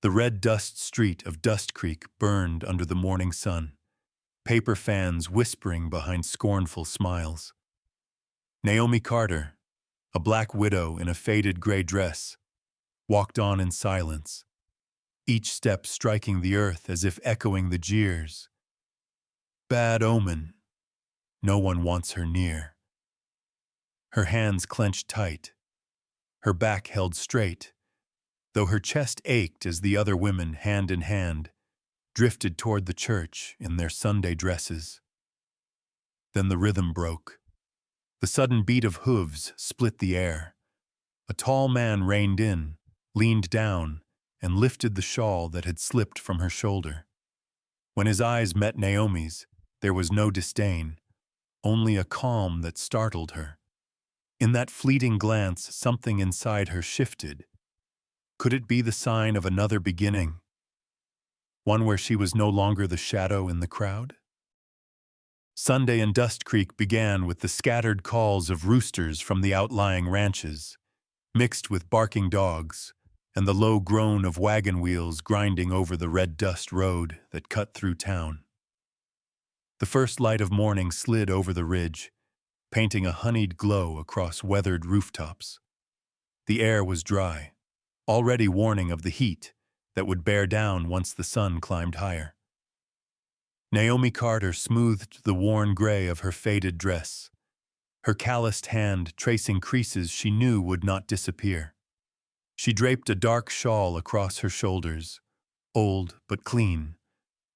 The red dust street of Dust Creek burned under the morning sun, paper fans whispering behind scornful smiles. Naomi Carter, a black widow in a faded gray dress, walked on in silence, each step striking the earth as if echoing the jeers. Bad omen. No one wants her near. Her hands clenched tight, her back held straight, though her chest ached as the other women, hand in hand, drifted toward the church in their Sunday dresses. Then the rhythm broke. The sudden beat of hooves split the air. A tall man reined in, leaned down, and lifted the shawl that had slipped from her shoulder. When his eyes met Naomi's, there was no disdain, only a calm that startled her. In that fleeting glance, something inside her shifted. Could it be the sign of another beginning? One where she was no longer the shadow in the crowd? Sunday in Dust Creek began with the scattered calls of roosters from the outlying ranches, mixed with barking dogs, and the low groan of wagon wheels grinding over the red dust road that cut through town. The first light of morning slid over the ridge, painting a honeyed glow across weathered rooftops. The air was dry, already warning of the heat that would bear down once the sun climbed higher. Naomi Carter smoothed the worn gray of her faded dress, her calloused hand tracing creases she knew would not disappear. She draped a dark shawl across her shoulders, old but clean,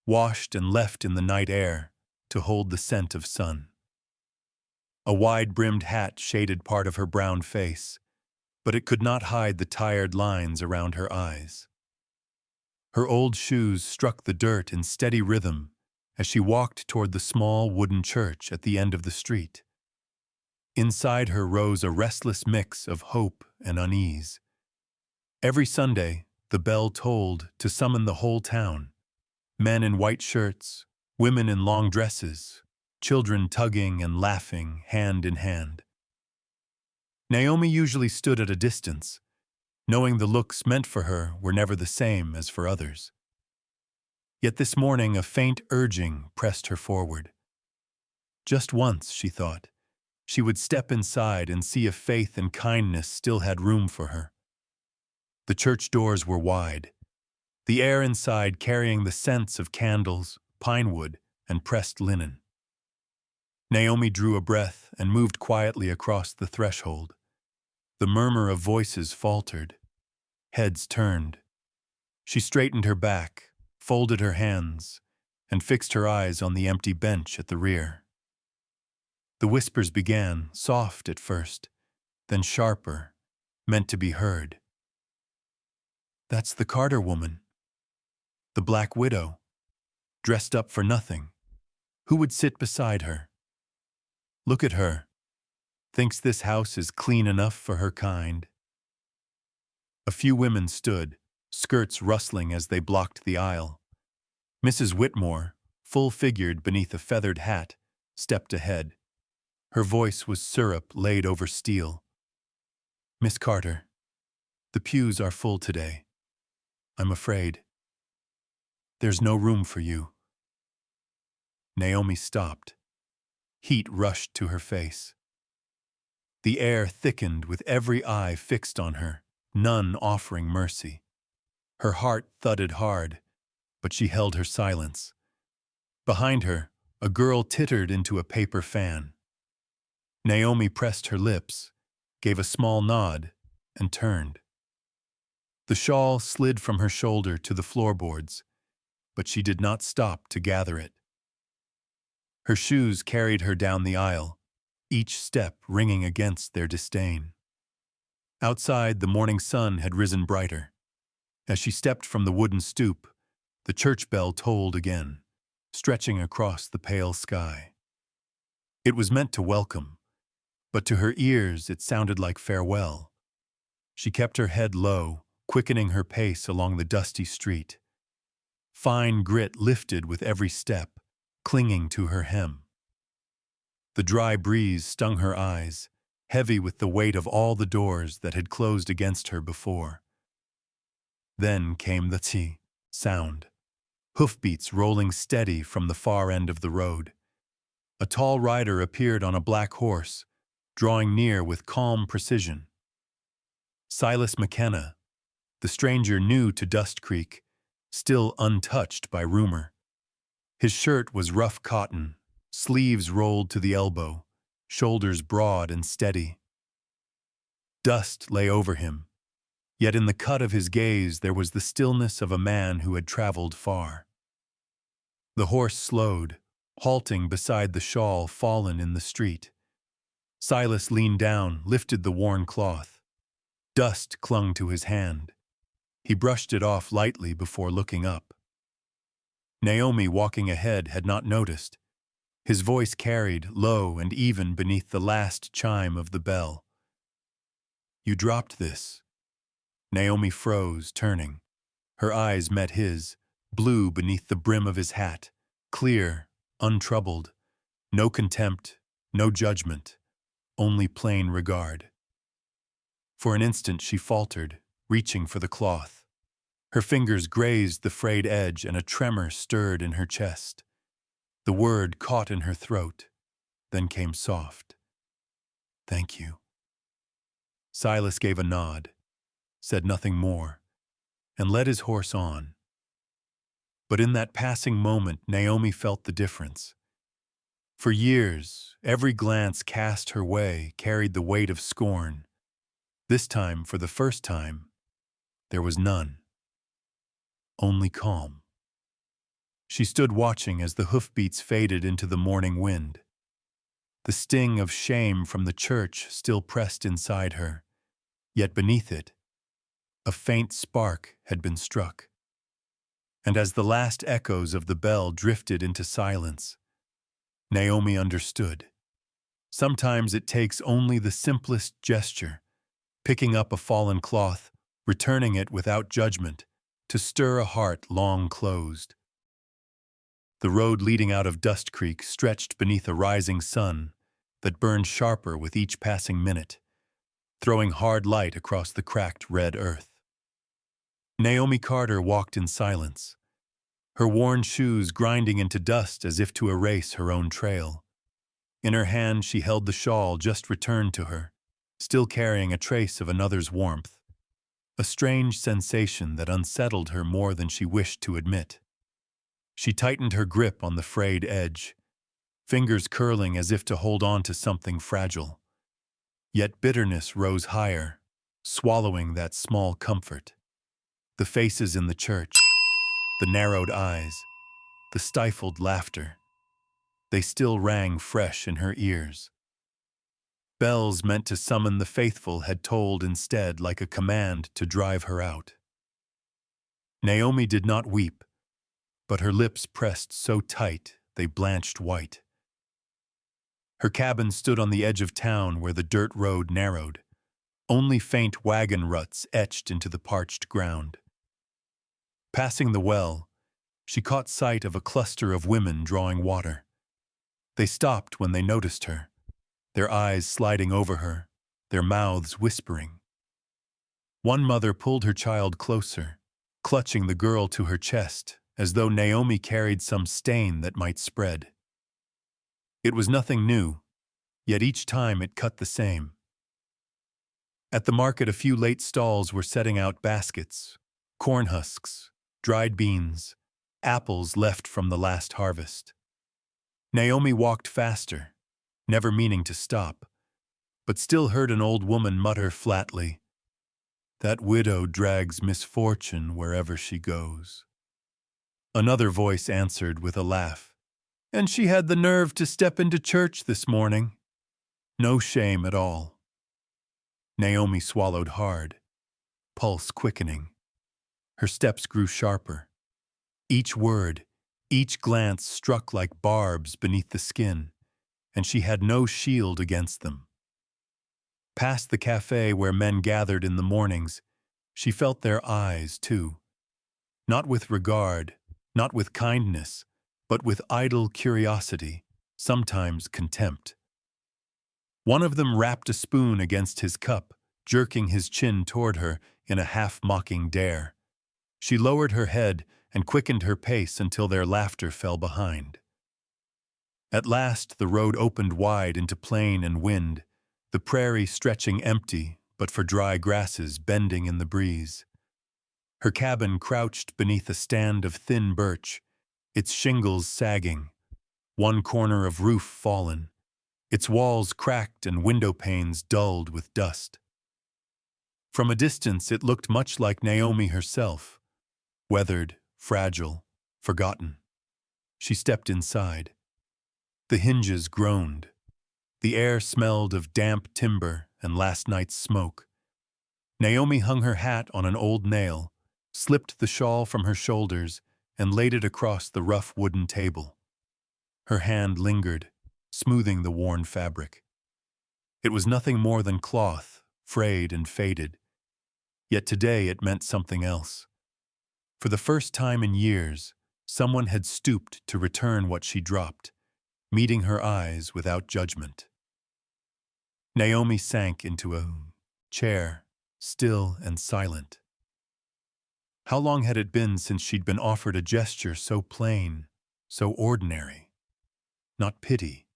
washed and left in the night air to hold the scent of sun. A wide-brimmed hat shaded part of her brown face, but it could not hide the tired lines around her eyes. Her old shoes struck the dirt in steady rhythm as she walked toward the small wooden church at the end of the street. Inside her rose a restless mix of hope and unease. Every Sunday, the bell tolled to summon the whole town, men in white shirts, women in long dresses, children tugging and laughing hand in hand. Naomi usually stood at a distance, knowing the looks meant for her were never the same as for others. Yet this morning a faint urging pressed her forward. Just once, she thought, she would step inside and see if faith and kindness still had room for her. The church doors were wide, the air inside carrying the scents of candles, pine wood, and pressed linen. Naomi drew a breath and moved quietly across the threshold. The murmur of voices faltered. Heads turned. She straightened her back, folded her hands, and fixed her eyes on the empty bench at the rear. The whispers began, soft at first, then sharper, meant to be heard. That's the Carter woman. The Black Widow, dressed up for nothing. Who would sit beside her? Look at her. Thinks this house is clean enough for her kind. A few women stood, skirts rustling as they blocked the aisle. Mrs. Whitmore, full-figured beneath a feathered hat, stepped ahead. Her voice was syrup laid over steel. Miss Carter, the pews are full today. I'm afraid. There's no room for you. Naomi stopped. Heat rushed to her face. The air thickened with every eye fixed on her, none offering mercy. Her heart thudded hard, but she held her silence. Behind her, a girl tittered into a paper fan. Naomi pressed her lips, gave a small nod, and turned. The shawl slid from her shoulder to the floorboards, but she did not stop to gather it. Her shoes carried her down the aisle, each step ringing against their disdain. Outside, the morning sun had risen brighter. As she stepped from the wooden stoop, the church bell tolled again, stretching across the pale sky. It was meant to welcome, but to her ears it sounded like farewell. She kept her head low, quickening her pace along the dusty street. Fine grit lifted with every step, clinging to her hem. The dry breeze stung her eyes, heavy with the weight of all the doors that had closed against her before. Then came the t sound, hoofbeats rolling steady from the far end of the road. A tall rider appeared on a black horse, drawing near with calm precision. Silas McKenna, the stranger new to Dust Creek, still untouched by rumor. His shirt was rough cotton, sleeves rolled to the elbow, shoulders broad and steady. Dust lay over him, yet in the cut of his gaze there was the stillness of a man who had traveled far. The horse slowed, halting beside the shawl fallen in the street. Silas leaned down, lifted the worn cloth. Dust clung to his hand. He brushed it off lightly before looking up. Naomi, walking ahead, had not noticed. His voice carried, low and even beneath the last chime of the bell. "You dropped this." Naomi froze, turning. Her eyes met his, blue beneath the brim of his hat, clear, untroubled. No contempt, no judgment, only plain regard. For an instant she faltered, reaching for the cloth. Her fingers grazed the frayed edge and a tremor stirred in her chest. The word caught in her throat, then came soft. "Thank you." Silas gave a nod, said nothing more, and led his horse on. But in that passing moment, Naomi felt the difference. For years, every glance cast her way carried the weight of scorn. This time, for the first time, there was none. Only calm. She stood watching as the hoofbeats faded into the morning wind. The sting of shame from the church still pressed inside her, yet beneath it, a faint spark had been struck. And as the last echoes of the bell drifted into silence, Naomi understood. Sometimes it takes only the simplest gesture, picking up a fallen cloth, returning it without judgment, to stir a heart long closed. The road leading out of Dust Creek stretched beneath a rising sun that burned sharper with each passing minute, throwing hard light across the cracked red earth. Naomi Carter walked in silence, her worn shoes grinding into dust as if to erase her own trail. In her hand she held the shawl just returned to her, still carrying a trace of another's warmth, a strange sensation that unsettled her more than she wished to admit. She tightened her grip on the frayed edge, fingers curling as if to hold on to something fragile. Yet bitterness rose higher, swallowing that small comfort. The faces in the church, the narrowed eyes, the stifled laughter, they still rang fresh in her ears. Bells meant to summon the faithful had tolled instead like a command to drive her out. Naomi did not weep, but her lips pressed so tight they blanched white. Her cabin stood on the edge of town where the dirt road narrowed, only faint wagon ruts etched into the parched ground. Passing the well, she caught sight of a cluster of women drawing water. They stopped when they noticed her, their eyes sliding over her, their mouths whispering. One mother pulled her child closer, clutching the girl to her chest, as though Naomi carried some stain that might spread. It was nothing new, yet each time it cut the same. At the market, a few late stalls were setting out baskets, corn husks, dried beans, apples left from the last harvest. Naomi walked faster, never meaning to stop, but still heard an old woman mutter flatly, "That widow drags misfortune wherever she goes." Another voice answered with a laugh, "And she had the nerve to step into church this morning. No shame at all." Naomi swallowed hard, pulse quickening. Her steps grew sharper. Each word, each glance struck like barbs beneath the skin, and she had no shield against them. Past the cafe where men gathered in the mornings, she felt their eyes, too. Not with regard, not with kindness, but with idle curiosity, sometimes contempt. One of them rapped a spoon against his cup, jerking his chin toward her in a half-mocking dare. She lowered her head and quickened her pace until their laughter fell behind. At last the road opened wide into plain and wind, the prairie stretching empty but for dry grasses bending in the breeze. Her cabin crouched beneath a stand of thin birch, its shingles sagging, one corner of roof fallen, its walls cracked and window panes dulled with dust. From a distance it looked much like Naomi herself, weathered, fragile, forgotten. She stepped inside. The hinges groaned. The air smelled of damp timber and last night's smoke. Naomi hung her hat on an old nail, slipped the shawl from her shoulders, and laid it across the rough wooden table. Her hand lingered, smoothing the worn fabric. It was nothing more than cloth, frayed and faded. Yet today it meant something else. For the first time in years, someone had stooped to return what she dropped, meeting her eyes without judgment. Naomi sank into a chair, still and silent. How long had it been since she'd been offered a gesture so plain, so ordinary? Not pity,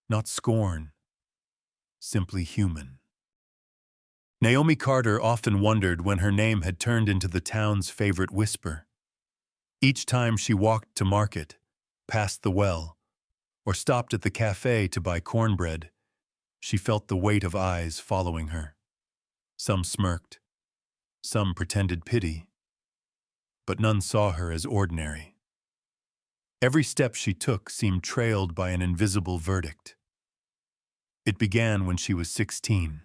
not scorn, simply human. Naomi Carter often wondered when her name had turned into the town's favorite whisper. Each time she walked to market, past the well, or stopped at the cafe to buy cornbread, she felt the weight of eyes following her. Some smirked, some pretended pity, but none saw her as ordinary. Every step she took seemed trailed by an invisible verdict. It began when she was 16.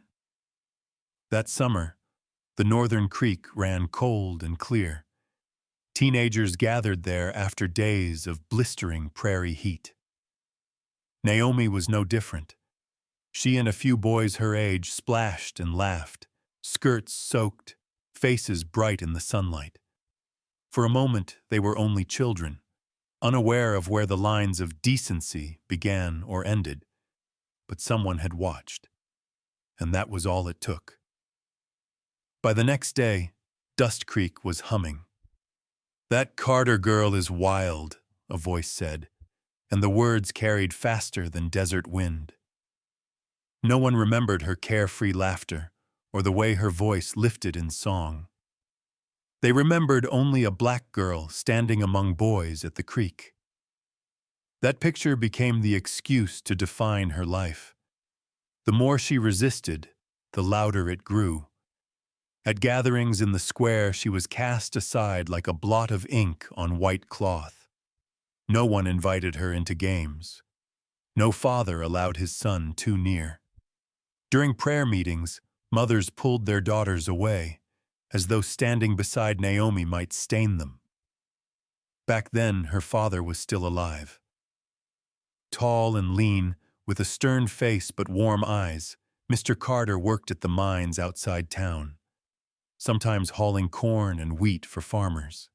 That summer, the northern creek ran cold and clear. Teenagers gathered there after days of blistering prairie heat. Naomi was no different. She and a few boys her age splashed and laughed, skirts soaked, faces bright in the sunlight. For a moment, they were only children, unaware of where the lines of decency began or ended. But someone had watched, and that was all it took. By the next day, Dust Creek was humming. "That Carter girl is wild," a voice said, and the words carried faster than desert wind. No one remembered her carefree laughter or the way her voice lifted in song. They remembered only a black girl standing among boys at the creek. That picture became the excuse to define her life. The more she resisted, the louder it grew. At gatherings in the square, she was cast aside like a blot of ink on white cloth. No one invited her into games. No father allowed his son too near. During prayer meetings, mothers pulled their daughters away, as though standing beside Naomi might stain them. Back then, her father was still alive. Tall and lean, with a stern face but warm eyes, Mr. Carter worked at the mines outside town, sometimes hauling corn and wheat for farmers.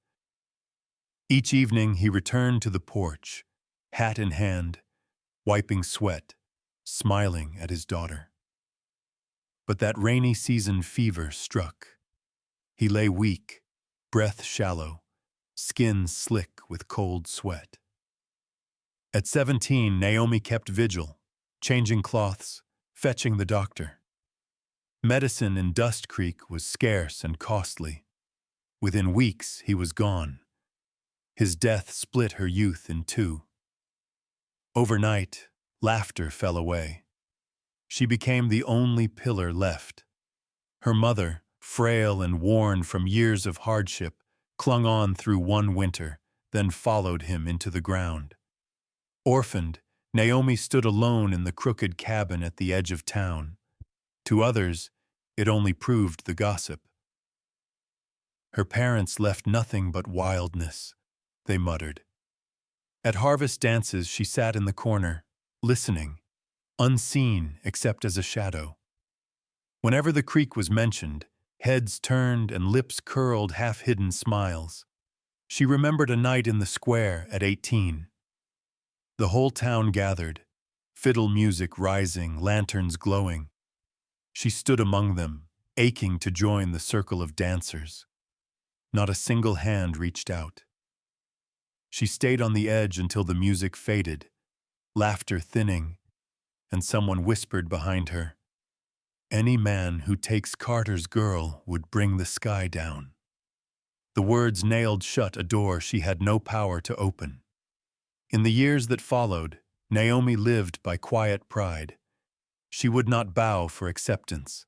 Each evening he returned to the porch, hat in hand, wiping sweat, smiling at his daughter. But that rainy season fever struck. He lay weak, breath shallow, skin slick with cold sweat. At 17, Naomi kept vigil, changing cloths, fetching the doctor. Medicine in Dust Creek was scarce and costly. Within weeks, he was gone. His death split her youth in two. Overnight, laughter fell away. She became the only pillar left. Her mother, frail and worn from years of hardship, clung on through one winter, then followed him into the ground. Orphaned, Naomi stood alone in the crooked cabin at the edge of town. To others, it only proved the gossip. Her parents left nothing but wildness, they muttered. At harvest dances, she sat in the corner, listening, unseen except as a shadow. Whenever the creek was mentioned, heads turned and lips curled half-hidden smiles. She remembered a night in the square at 18. The whole town gathered, fiddle music rising, lanterns glowing. She stood among them, aching to join the circle of dancers. Not a single hand reached out. She stayed on the edge until the music faded, laughter thinning, and someone whispered behind her, "Any man who takes Carter's girl would bring the sky down." The words nailed shut a door she had no power to open. In the years that followed, Naomi lived by quiet pride. She would not bow for acceptance.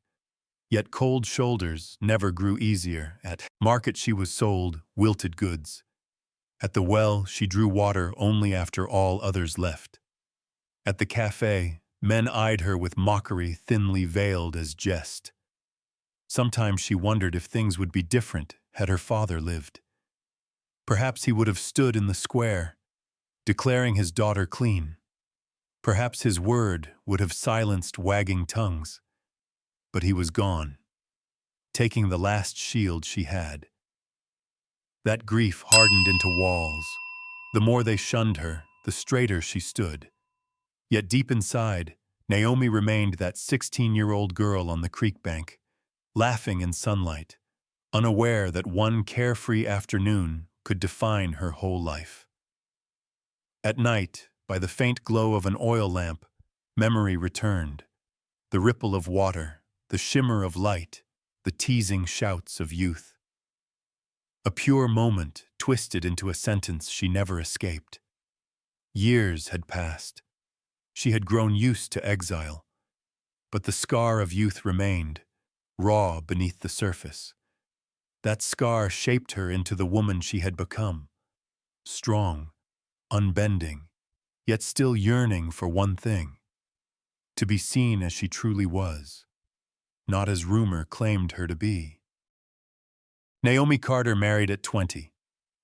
Yet cold shoulders never grew easier. At market she was sold wilted goods. At the well she drew water only after all others left. At the cafe, men eyed her with mockery thinly veiled as jest. Sometimes she wondered if things would be different had her father lived. Perhaps he would have stood in the square, declaring his daughter clean. Perhaps his word would have silenced wagging tongues. But he was gone, taking the last shield she had. That grief hardened into walls. The more they shunned her, the straighter she stood. Yet deep inside, Naomi remained that 16-year-old girl on the creek bank, laughing in sunlight, unaware that one carefree afternoon could define her whole life. At night, by the faint glow of an oil lamp, memory returned. The ripple of water, the shimmer of light, the teasing shouts of youth. A pure moment twisted into a sentence she never escaped. Years had passed. She had grown used to exile. But the scar of youth remained, raw beneath the surface. That scar shaped her into the woman she had become. Strong, unbending, yet still yearning for one thing: to be seen as she truly was, not as rumor claimed her to be. Naomi Carter married at 20.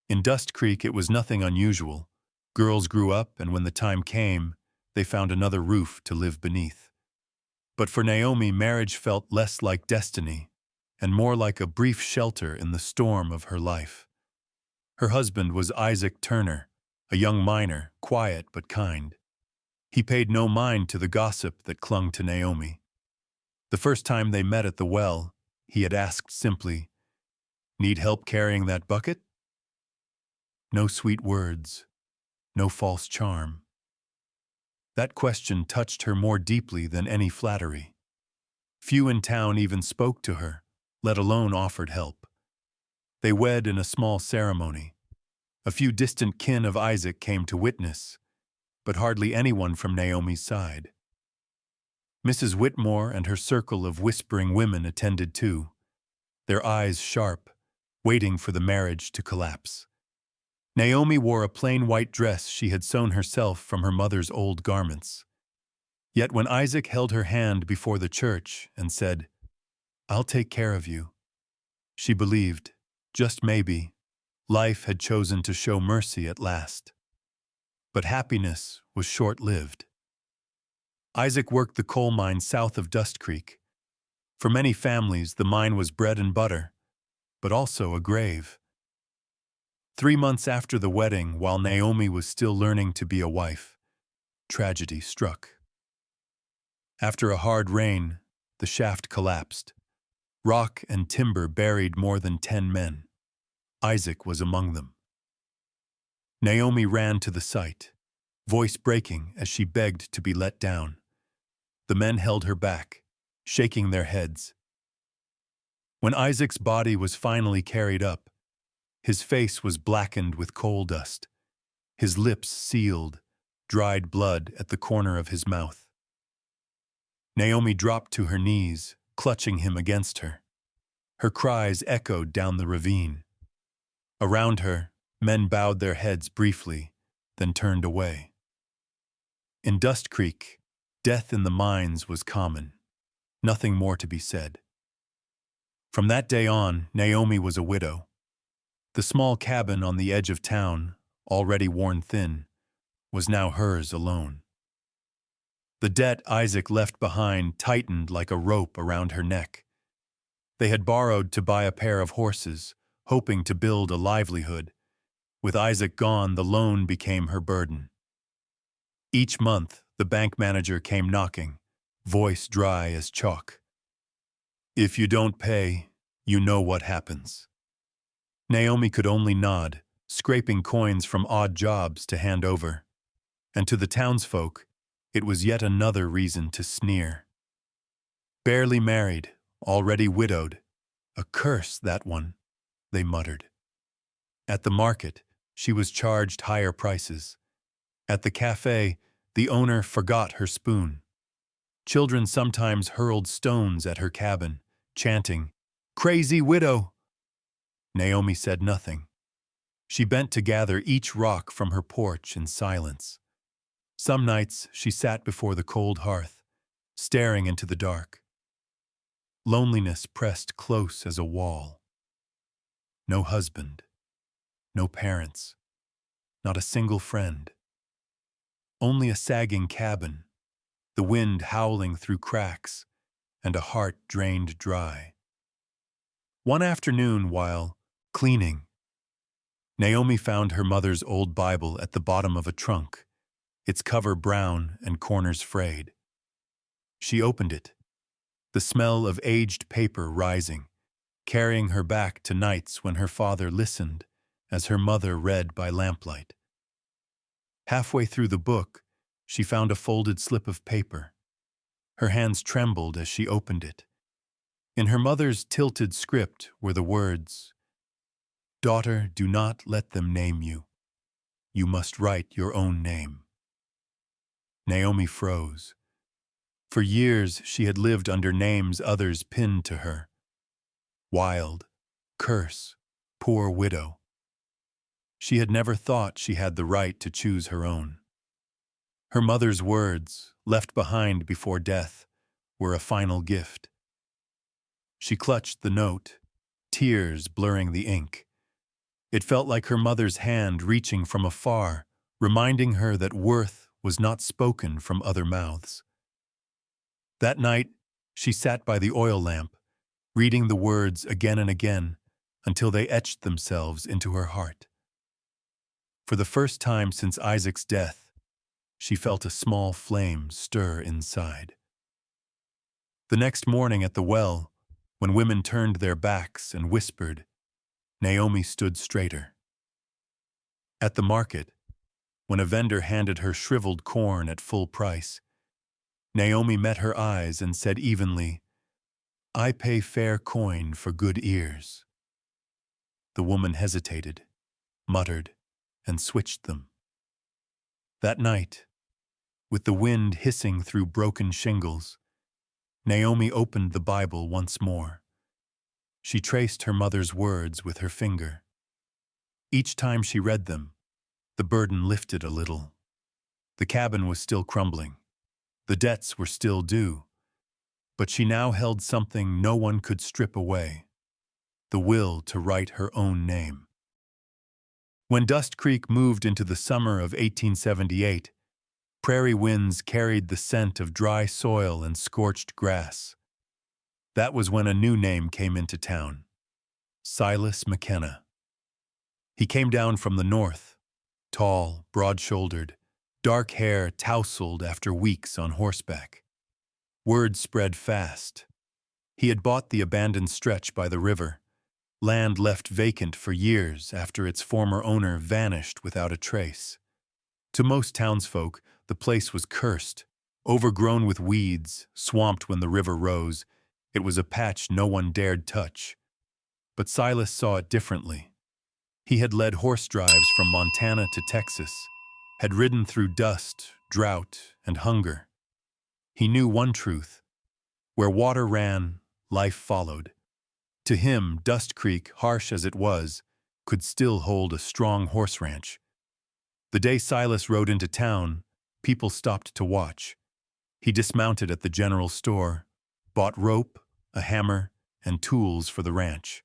In Dust Creek, it was nothing unusual. Girls grew up, and when the time came, they found another roof to live beneath. But for Naomi, marriage felt less like destiny and more like a brief shelter in the storm of her life. Her husband was Isaac Turner, a young miner, quiet but kind. He paid no mind to the gossip that clung to Naomi. The first time they met at the well, he had asked simply, "Need help carrying that bucket?" No sweet words, no false charm. That question touched her more deeply than any flattery. Few in town even spoke to her, let alone offered help. They wed in a small ceremony. A few distant kin of Isaac came to witness, but hardly anyone from Naomi's side. Mrs. Whitmore and her circle of whispering women attended too, their eyes sharp, waiting for the marriage to collapse. Naomi wore a plain white dress she had sewn herself from her mother's old garments. Yet when Isaac held her hand before the church and said, "I'll take care of you," she believed, just maybe, life had chosen to show mercy at last. But happiness was short-lived. Isaac worked the coal mine south of Dust Creek. For many families, the mine was bread and butter, but also a grave. 3 months after the wedding, while Naomi was still learning to be a wife, tragedy struck. After a hard rain, the shaft collapsed. Rock and timber buried more than 10 men. Isaac was among them. Naomi ran to the site, voice breaking as she begged to be let down. The men held her back, shaking their heads. When Isaac's body was finally carried up, his face was blackened with coal dust, his lips sealed, dried blood at the corner of his mouth. Naomi dropped to her knees, clutching him against her. Her cries echoed down the ravine. Around her, men bowed their heads briefly, then turned away. In Dust Creek, death in the mines was common. Nothing more to be said. From that day on, Naomi was a widow. The small cabin on the edge of town, already worn thin, was now hers alone. The debt Isaac left behind tightened like a rope around her neck. They had borrowed to buy a pair of horses, hoping to build a livelihood. With Isaac gone, the loan became her burden. Each month, the bank manager came knocking, voice dry as chalk. "If you don't pay, you know what happens." Naomi could only nod, scraping coins from odd jobs to hand over. And to the townsfolk, it was yet another reason to sneer. Barely married, already widowed. A curse, that one, they muttered. At the market, she was charged higher prices. At the cafe, the owner forgot her spoon. Children sometimes hurled stones at her cabin, chanting, "Crazy widow!" Naomi said nothing. She bent to gather each rock from her porch in silence. Some nights she sat before the cold hearth, staring into the dark. Loneliness pressed close as a wall. No husband, no parents, not a single friend. Only a sagging cabin, the wind howling through cracks, and a heart drained dry. One afternoon, while cleaning, Naomi found her mother's old Bible at the bottom of a trunk, its cover brown and corners frayed. She opened it, the smell of aged paper rising, carrying her back to nights when her father listened as her mother read by lamplight. Halfway through the book, she found a folded slip of paper. Her hands trembled as she opened it. In her mother's tilted script were the words, "Daughter, do not let them name you. You must write your own name." Naomi froze. For years she had lived under names others pinned to her. Wild, curse, poor widow. She had never thought she had the right to choose her own. Her mother's words, left behind before death, were a final gift. She clutched the note, tears blurring the ink. It felt like her mother's hand reaching from afar, reminding her that worth was not spoken from other mouths. That night, she sat by the oil lamp, reading the words again and again until they etched themselves into her heart. For the first time since Isaac's death, she felt a small flame stir inside. The next morning at the well, when women turned their backs and whispered, Naomi stood straighter. At the market, when a vendor handed her shriveled corn at full price, Naomi met her eyes and said evenly, "I pay fair coin for good ears." The woman hesitated, muttered, and switched them. That night, with the wind hissing through broken shingles, Naomi opened the Bible once more. She traced her mother's words with her finger. Each time she read them, the burden lifted a little. The cabin was still crumbling. The debts were still due. But she now held something no one could strip away, the will to write her own name. When Dust Creek moved into the summer of 1878, prairie winds carried the scent of dry soil and scorched grass. That was when a new name came into town, Silas McKenna. He came down from the north, tall, broad-shouldered, dark hair tousled after weeks on horseback. Word spread fast. He had bought the abandoned stretch by the river, land left vacant for years after its former owner vanished without a trace. To most townsfolk, the place was cursed, overgrown with weeds, swamped when the river rose. It was a patch no one dared touch. But Silas saw it differently. He had led horse drives from Montana to Texas, had ridden through dust, drought, and hunger. He knew one truth: where water ran, life followed. To him, Dust Creek, harsh as it was, could still hold a strong horse ranch. The day Silas rode into town, people stopped to watch. He dismounted at the general store, bought rope, a hammer, and tools for the ranch.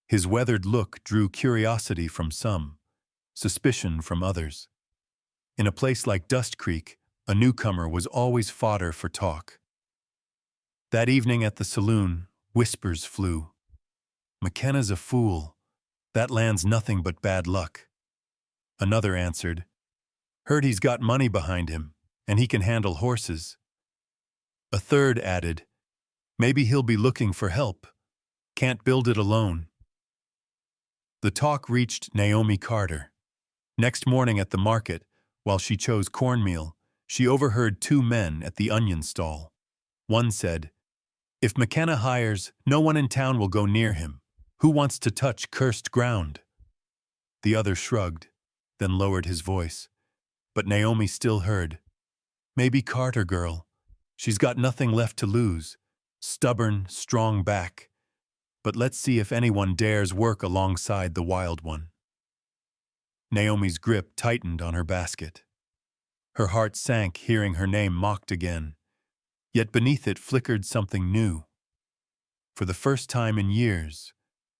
His weathered look drew curiosity from some, suspicion from others. In a place like Dust Creek, a newcomer was always fodder for talk. That evening at the saloon, whispers flew. "McKenna's a fool. That land's nothing but bad luck." Another answered, "Heard he's got money behind him, and he can handle horses." A third added, "Maybe he'll be looking for help. Can't build it alone." The talk reached Naomi Carter. Next morning at the market, while she chose cornmeal, she overheard two men at the onion stall. One said, "If McKenna hires, no one in town will go near him. Who wants to touch cursed ground?" The other shrugged, then lowered his voice. But Naomi still heard, "Maybe Carter girl. She's got nothing left to lose. Stubborn, strong back. But let's see if anyone dares work alongside the wild one." Naomi's grip tightened on her basket. Her heart sank hearing her name mocked again. Yet beneath it flickered something new. For the first time in years,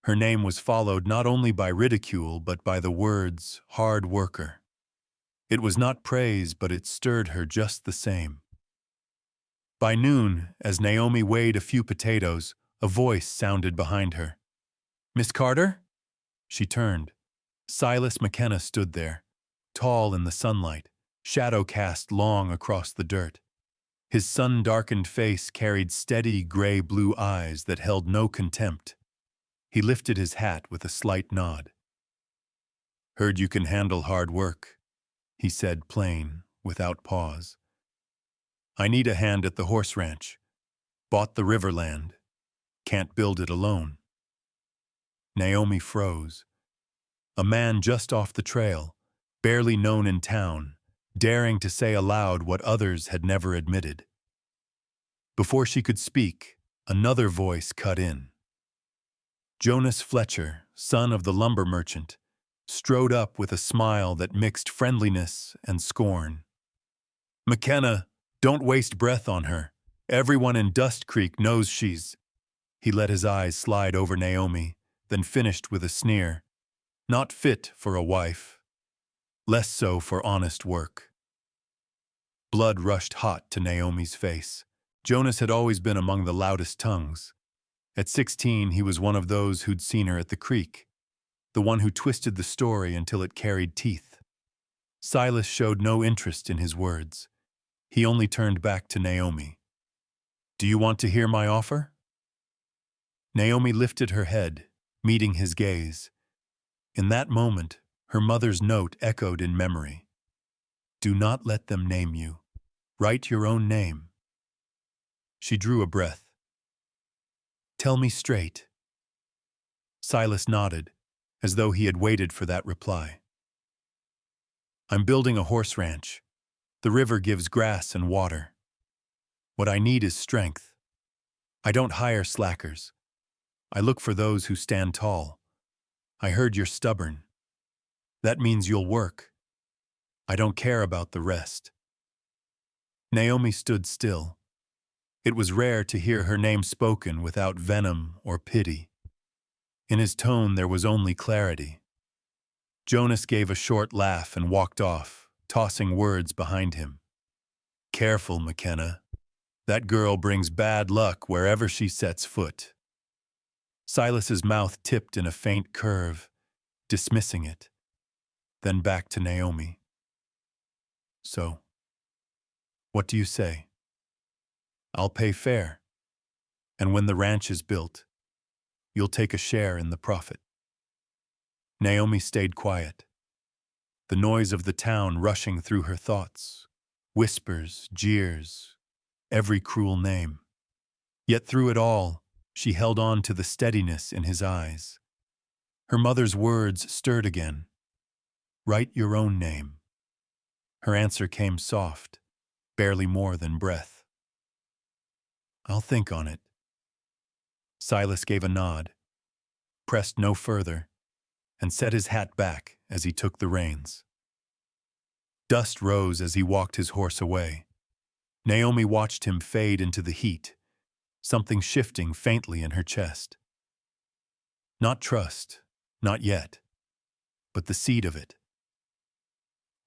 her name was followed not only by ridicule but by the words, hard worker. It was not praise, but it stirred her just the same. By noon, as Naomi weighed a few potatoes, a voice sounded behind her. "Miss Carter?" She turned. Silas McKenna stood there, tall in the sunlight, shadow cast long across the dirt. His sun-darkened face carried steady gray-blue eyes that held no contempt. He lifted his hat with a slight nod. "Heard you can handle hard work," he said plain, without pause. "I need a hand at the horse ranch. Bought the riverland. Can't build it alone." Naomi froze. A man just off the trail, barely known in town, daring to say aloud what others had never admitted. Before she could speak, another voice cut in. Jonas Fletcher, son of the lumber merchant, strode up with a smile that mixed friendliness and scorn. "McKenna, don't waste breath on her. Everyone in Dust Creek knows she's—" He let his eyes slide over Naomi, then finished with a sneer. "Not fit for a wife. Less so for honest work." Blood rushed hot to Naomi's face. Jonas had always been among the loudest tongues. At 16, he was one of those who'd seen her at the creek, the one who twisted the story until it carried teeth. Silas showed no interest in his words. He only turned back to Naomi. "Do you want to hear my offer?" Naomi lifted her head, meeting his gaze. In that moment, her mother's note echoed in memory. "Do not let them name you. Write your own name." She drew a breath. "Tell me straight." Silas nodded, as though he had waited for that reply. "I'm building a horse ranch. The river gives grass and water. What I need is strength. I don't hire slackers. I look for those who stand tall. I heard you're stubborn. That means you'll work. I don't care about the rest." Naomi stood still. It was rare to hear her name spoken without venom or pity. In his tone there was only clarity. Jonas gave a short laugh and walked off, tossing words behind him. "Careful, McKenna. That girl brings bad luck wherever she sets foot." Silas's mouth tipped in a faint curve, dismissing it. Then back to Naomi. "So, what do you say?" "I'll pay fair. And when the ranch is built, you'll take a share in the profit." Naomi stayed quiet, the noise of the town rushing through her thoughts, whispers, jeers, every cruel name. Yet through it all, she held on to the steadiness in his eyes. Her mother's words stirred again. "Write your own name." Her answer came soft, barely more than breath. "I'll think on it." Silas gave a nod, pressed no further, and set his hat back as he took the reins. Dust rose as he walked his horse away. Naomi watched him fade into the heat, something shifting faintly in her chest. Not trust, not yet, but the seed of it.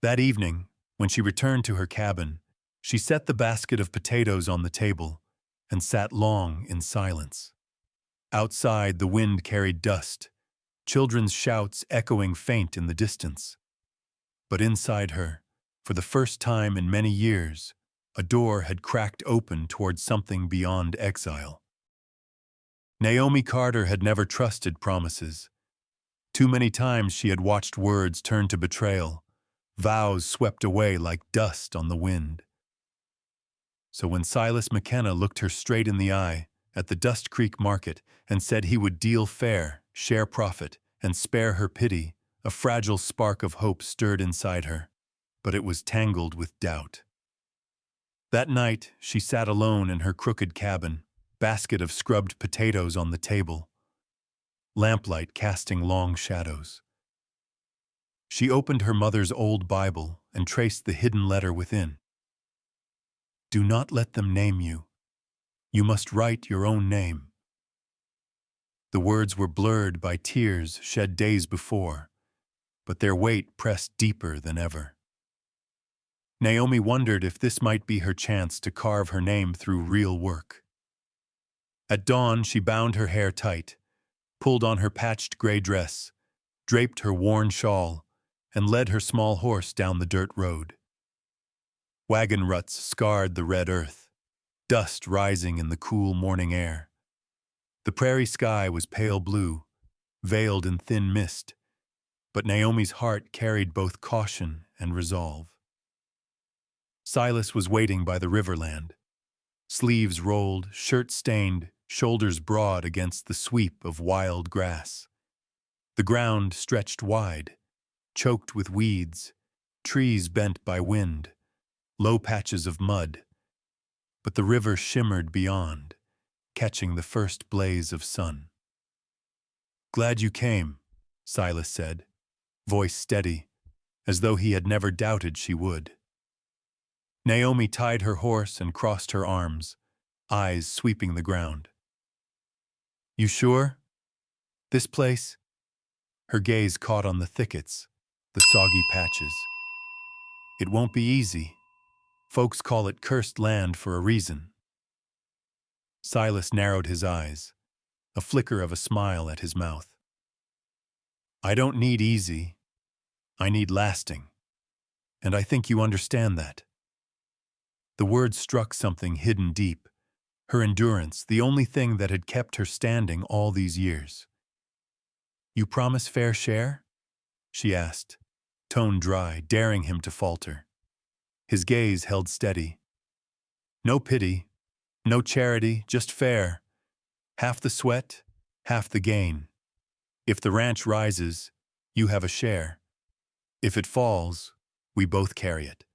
That evening, when she returned to her cabin, she set the basket of potatoes on the table and sat long in silence. Outside, the wind carried dust, children's shouts echoing faint in the distance. But inside her, for the first time in many years, a door had cracked open toward something beyond exile. Naomi Carter had never trusted promises. Too many times she had watched words turn to betrayal, vows swept away like dust on the wind. So when Silas McKenna looked her straight in the eye at the Dust Creek market and said he would deal fair, share profit, and spare her pity, a fragile spark of hope stirred inside her, but it was tangled with doubt. That night, she sat alone in her crooked cabin, basket of scrubbed potatoes on the table, lamplight casting long shadows. She opened her mother's old Bible and traced the hidden letter within. Do not let them name you. You must write your own name. The words were blurred by tears shed days before, but their weight pressed deeper than ever. Naomi wondered if this might be her chance to carve her name through real work. At dawn, she bound her hair tight, pulled on her patched gray dress, draped her worn shawl, and led her small horse down the dirt road. Wagon ruts scarred the red earth, dust rising in the cool morning air. The prairie sky was pale blue, veiled in thin mist, but Naomi's heart carried both caution and resolve. Silas was waiting by the riverland, sleeves rolled, shirt stained, shoulders broad against the sweep of wild grass. The ground stretched wide, choked with weeds, trees bent by wind, low patches of mud, but the river shimmered beyond, catching the first blaze of sun. Glad you came, Silas said, voice steady, as though he had never doubted she would. Naomi tied her horse and crossed her arms, eyes sweeping the ground. You sure? This place? Her gaze caught on the thickets, the soggy patches. It won't be easy. Folks call it cursed land for a reason. Silas narrowed his eyes, a flicker of a smile at his mouth. I don't need easy. I need lasting. And I think you understand that. The words struck something hidden deep, her endurance, the only thing that had kept her standing all these years. You promise fair share? She asked, tone dry, daring him to falter. His gaze held steady. No pity, no charity, just fair. Half the sweat, half the gain. If the ranch rises, you have a share. If it falls, we both carry it.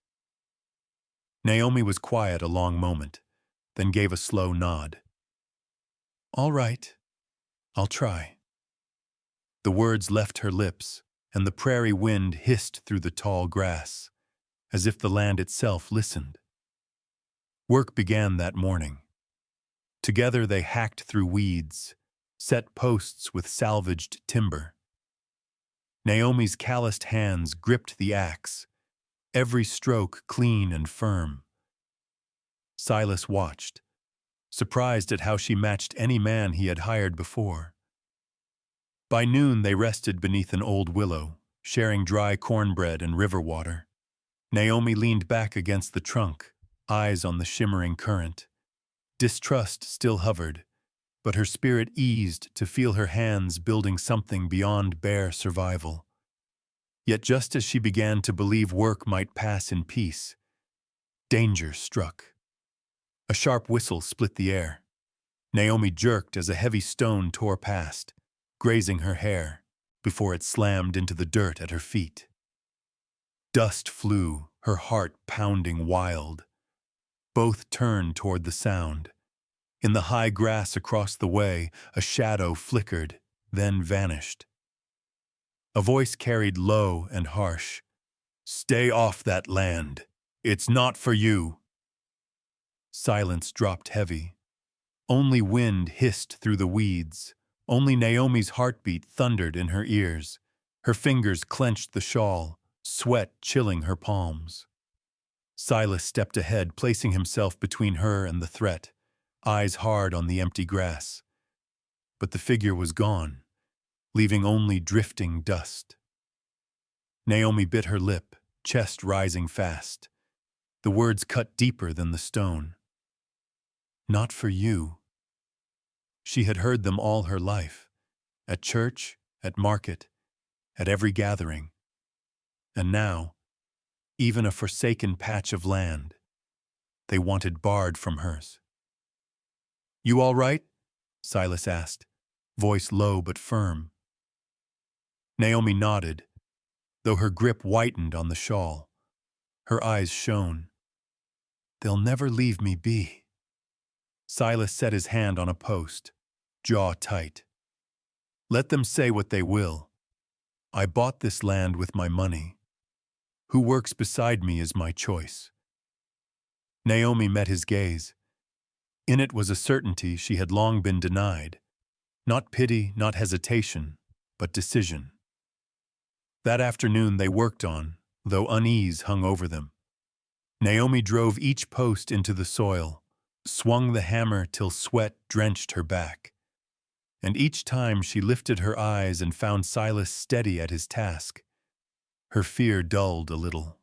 Naomi was quiet a long moment, then gave a slow nod. All right, I'll try. The words left her lips, and the prairie wind hissed through the tall grass, as if the land itself listened. Work began that morning. Together they hacked through weeds, set posts with salvaged timber. Naomi's calloused hands gripped the axe, every stroke clean and firm. Silas watched, surprised at how she matched any man he had hired before. By noon they rested beneath an old willow, sharing dry cornbread and river water. Naomi leaned back against the trunk, eyes on the shimmering current. Distrust still hovered, but her spirit eased to feel her hands building something beyond bare survival. Yet just as she began to believe work might pass in peace, danger struck. A sharp whistle split the air. Naomi jerked as a heavy stone tore past, grazing her hair, before it slammed into the dirt at her feet. Dust flew, her heart pounding wild. Both turned toward the sound. In the high grass across the way, a shadow flickered, then vanished. A voice carried low and harsh. Stay off that land. It's not for you. Silence dropped heavy. Only wind hissed through the weeds. Only Naomi's heartbeat thundered in her ears. Her fingers clenched the shawl, sweat chilling her palms. Silas stepped ahead, placing himself between her and the threat, eyes hard on the empty grass. But the figure was gone, leaving only drifting dust. Naomi bit her lip, chest rising fast. The words cut deeper than the stone. Not for you. She had heard them all her life, at church, at market, at every gathering. And now, even a forsaken patch of land, they wanted barred from hers. "You all right?" Silas asked, voice low but firm. Naomi nodded, though her grip whitened on the shawl. Her eyes shone. "They'll never leave me be." Silas set his hand on a post, jaw tight. "Let them say what they will. I bought this land with my money. Who works beside me is my choice." Naomi met his gaze. In it was a certainty she had long been denied. Not pity, not hesitation, but decision. That afternoon they worked on, though unease hung over them. Naomi drove each post into the soil, swung the hammer till sweat drenched her back. And each time she lifted her eyes and found Silas steady at his task. Her fear dulled a little.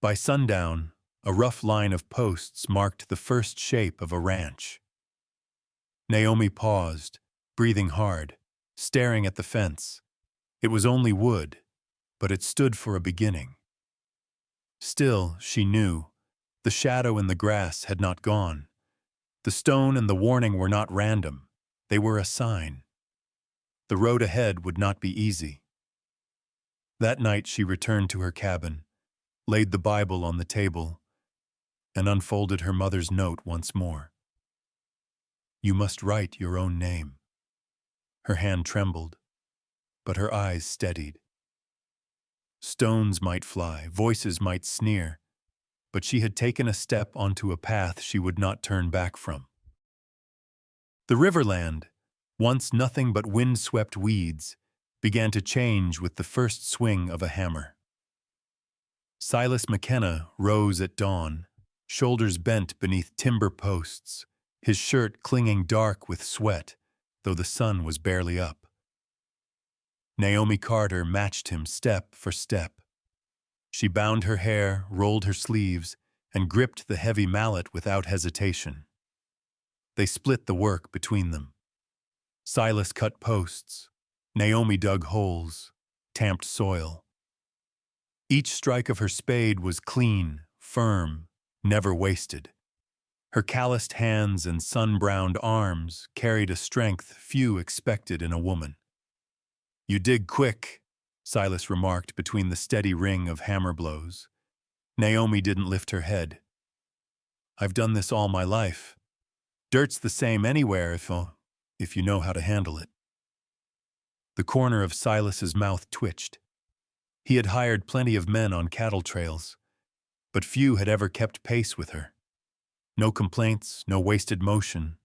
By sundown, a rough line of posts marked the first shape of a ranch. Naomi paused, breathing hard, staring at the fence. It was only wood, but it stood for a beginning. Still, she knew, the shadow in the grass had not gone. The stone and the warning were not random. They were a sign. The road ahead would not be easy. That night she returned to her cabin, laid the Bible on the table, and unfolded her mother's note once more. "You must write your own name." Her hand trembled, but her eyes steadied. Stones might fly, voices might sneer, but she had taken a step onto a path she would not turn back from. The riverland, once nothing but wind-swept weeds, began to change with the first swing of a hammer. Silas McKenna rose at dawn, shoulders bent beneath timber posts, his shirt clinging dark with sweat, though the sun was barely up. Naomi Carter matched him step for step. She bound her hair, rolled her sleeves, and gripped the heavy mallet without hesitation. They split the work between them. Silas cut posts. Naomi dug holes, tamped soil. Each strike of her spade was clean, firm, never wasted. Her calloused hands and sun-browned arms carried a strength few expected in a woman. "You dig quick," Silas remarked between the steady ring of hammer blows. Naomi didn't lift her head. "I've done this all my life. Dirt's the same anywhere if you know how to handle it." The corner of Silas's mouth twitched. He had hired plenty of men on cattle trails, but few had ever kept pace with her. No complaints, no wasted motion,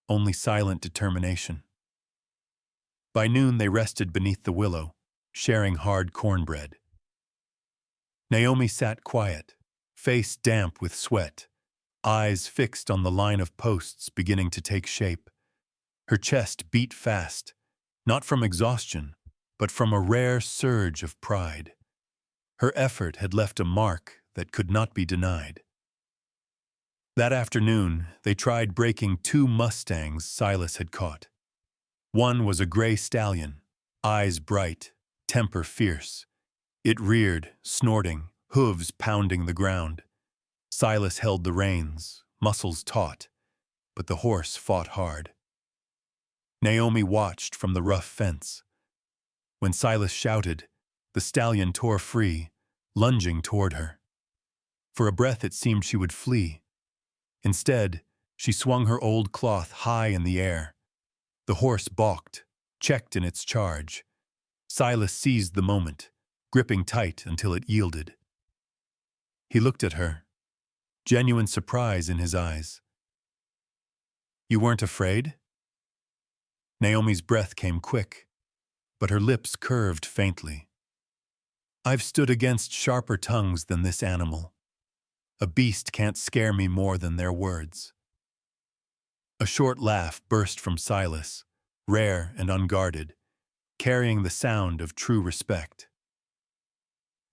only silent determination. By noon they rested beneath the willow, sharing hard cornbread. Naomi sat quiet, face damp with sweat, eyes fixed on the line of posts beginning to take shape. Her chest beat fast, not from exhaustion, but from a rare surge of pride. Her effort had left a mark that could not be denied. That afternoon, they tried breaking 2 mustangs Silas had caught. One was a gray stallion, eyes bright, temper fierce. It reared, snorting, hooves pounding the ground. Silas held the reins, muscles taut, but the horse fought hard. Naomi watched from the rough fence. When Silas shouted, the stallion tore free, lunging toward her. For a breath it seemed she would flee. Instead, she swung her old cloth high in the air. The horse balked, checked in its charge. Silas seized the moment, gripping tight until it yielded. He looked at her, genuine surprise in his eyes. "You weren't afraid?" Naomi's breath came quick, but her lips curved faintly. "I've stood against sharper tongues than this animal. A beast can't scare me more than their words." A short laugh burst from Silas, rare and unguarded, carrying the sound of true respect.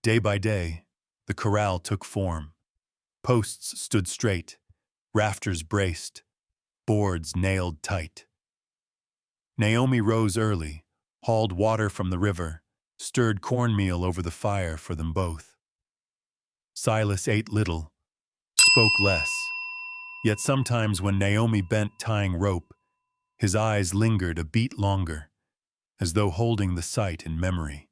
Day by day, the corral took form. Posts stood straight, rafters braced, boards nailed tight. Naomi rose early, hauled water from the river, stirred cornmeal over the fire for them both. Silas ate little, spoke less, yet sometimes when Naomi bent tying rope, his eyes lingered a beat longer, as though holding the sight in memory.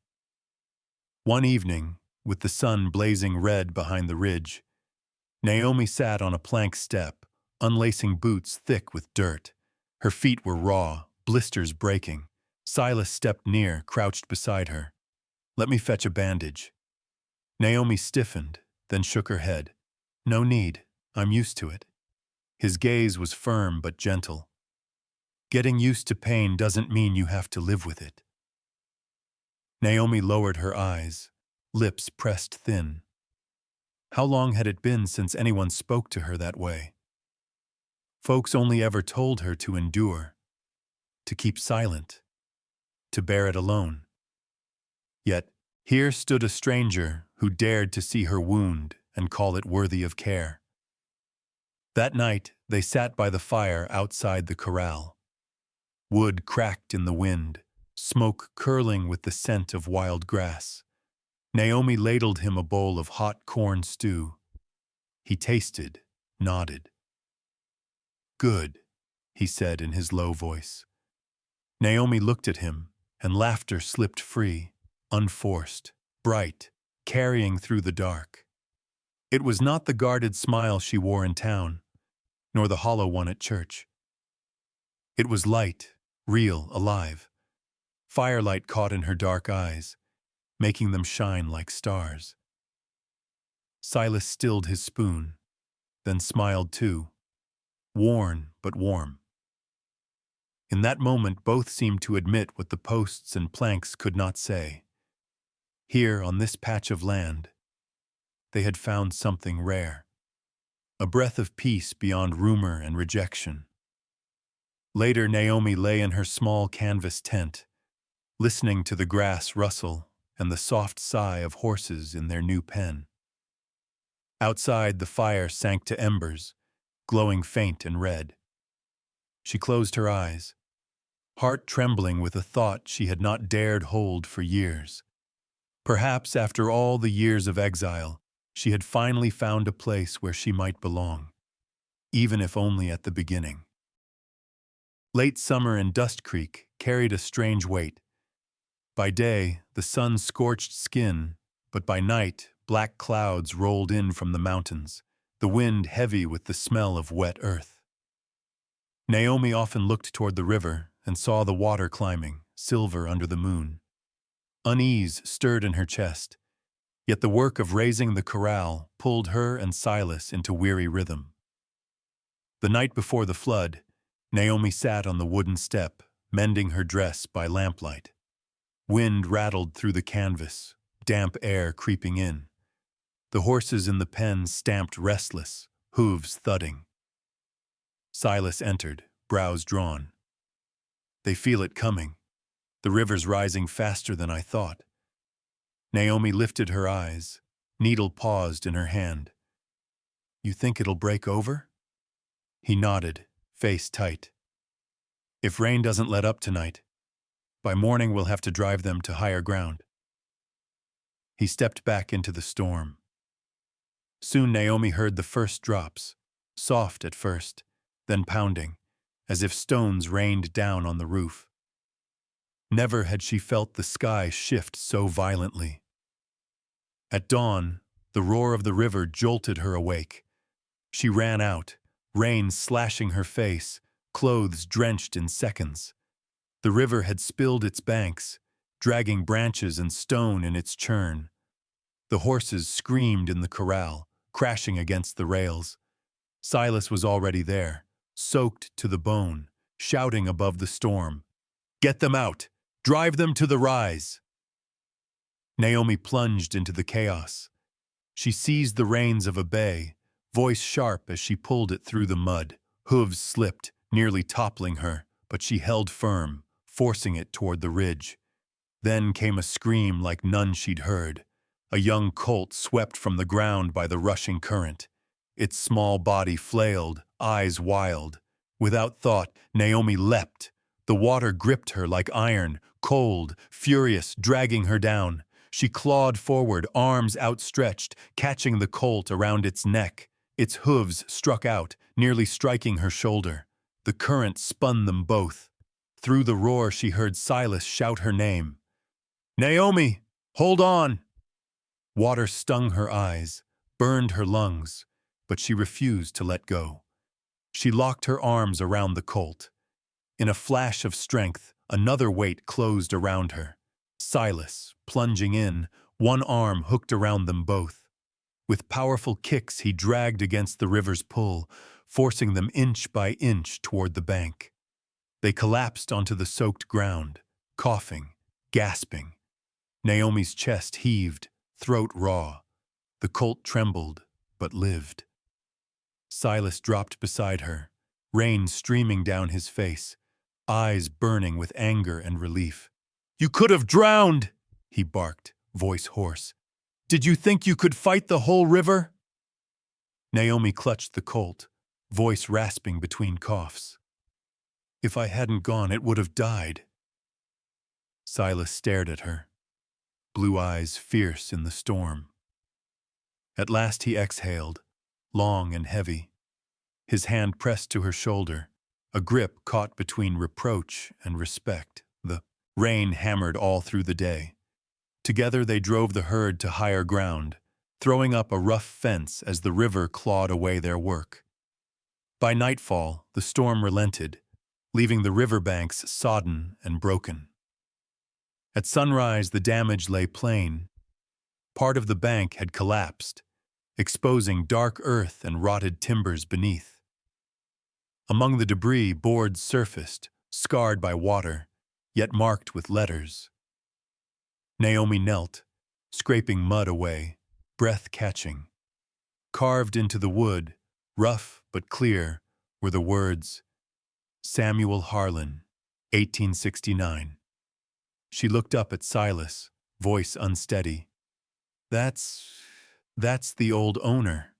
One evening, with the sun blazing red behind the ridge, Naomi sat on a plank step, unlacing boots thick with dirt. Her feet were raw, blisters breaking. Silas stepped near, crouched beside her. "Let me fetch a bandage." Naomi stiffened, then shook her head. "No need, I'm used to it." His gaze was firm but gentle. "Getting used to pain doesn't mean you have to live with it." Naomi lowered her eyes, lips pressed thin. How long had it been since anyone spoke to her that way? Folks only ever told her to endure, to keep silent, to bear it alone. Yet, here stood a stranger who dared to see her wound and call it worthy of care. That night, they sat by the fire outside the corral. Wood cracked in the wind, smoke curling with the scent of wild grass. Naomi ladled him a bowl of hot corn stew. He tasted, nodded. "Good," he said in his low voice. Naomi looked at him, and laughter slipped free, unforced, bright, carrying through the dark. It was not the guarded smile she wore in town, nor the hollow one at church. It was light, real, alive. Firelight caught in her dark eyes, making them shine like stars. Silas stilled his spoon, then smiled too, worn but warm. In that moment both seemed to admit what the posts and planks could not say. Here, on this patch of land, they had found something rare, a breath of peace beyond rumor and rejection. Later, Naomi lay in her small canvas tent, listening to the grass rustle and the soft sigh of horses in their new pen. Outside, the fire sank to embers, glowing faint and red. She closed her eyes, heart trembling with a thought she had not dared hold for years. Perhaps after all the years of exile, she had finally found a place where she might belong, even if only at the beginning. Late summer in Dust Creek carried a strange weight. By day, the sun scorched skin, but by night, black clouds rolled in from the mountains, the wind heavy with the smell of wet earth. Naomi often looked toward the river and saw the water climbing, silver under the moon. Unease stirred in her chest, yet the work of raising the corral pulled her and Silas into weary rhythm. The night before the flood, Naomi sat on the wooden step, mending her dress by lamplight. Wind rattled through the canvas, damp air creeping in. The horses in the pen stamped restless, hooves thudding. Silas entered, brows drawn. "They feel it coming. The river's rising faster than I thought." Naomi lifted her eyes, needle paused in her hand. "You think it'll break over?" He nodded, face tight. "If rain doesn't let up tonight, by morning we'll have to drive them to higher ground." He stepped back into the storm. Soon Naomi heard the first drops, soft at first, then pounding, as if stones rained down on the roof. Never had she felt the sky shift so violently. At dawn, the roar of the river jolted her awake. She ran out, rain slashing her face, clothes drenched in seconds. The river had spilled its banks, dragging branches and stone in its churn. The horses screamed in the corral, crashing against the rails. Silas was already there, soaked to the bone, shouting above the storm, "Get them out! Drive them to the rise!" Naomi plunged into the chaos. She seized the reins of a bay, voice sharp as she pulled it through the mud. Hooves slipped, nearly toppling her, but she held firm, forcing it toward the ridge. Then came a scream like none she'd heard. A young colt swept from the ground by the rushing current. Its small body flailed, eyes wild. Without thought, Naomi leapt, The water gripped her like iron, cold, furious, dragging her down. She clawed forward, arms outstretched, catching the colt around its neck. Its hooves struck out, nearly striking her shoulder. The current spun them both. Through the roar she heard Silas shout her name. "Naomi, hold on!" Water stung her eyes, burned her lungs, but she refused to let go. She locked her arms around the colt. In a flash of strength, another weight closed around her. Silas, plunging in, one arm hooked around them both. With powerful kicks he dragged against the river's pull, forcing them inch by inch toward the bank. They collapsed onto the soaked ground, coughing, gasping. Naomi's chest heaved, throat raw. The colt trembled, but lived. Silas dropped beside her, rain streaming down his face, eyes burning with anger and relief. "You could have drowned!" he barked, voice hoarse. "Did you think you could fight the whole river?" Naomi clutched the colt, voice rasping between coughs. "If I hadn't gone, it would have died." Silas stared at her, blue eyes fierce in the storm. At last he exhaled, long and heavy. His hand pressed to her shoulder, a grip caught between reproach and respect. The rain hammered all through the day. Together they drove the herd to higher ground, throwing up a rough fence as the river clawed away their work. By nightfall, the storm relented, leaving the riverbanks sodden and broken. At sunrise, the damage lay plain. Part of the bank had collapsed, exposing dark earth and rotted timbers beneath. Among the debris, boards surfaced, scarred by water, yet marked with letters. Naomi knelt, scraping mud away, breath catching. Carved into the wood, rough but clear, were the words, "Samuel Harlan, 1869. She looked up at Silas, voice unsteady. That's the old owner.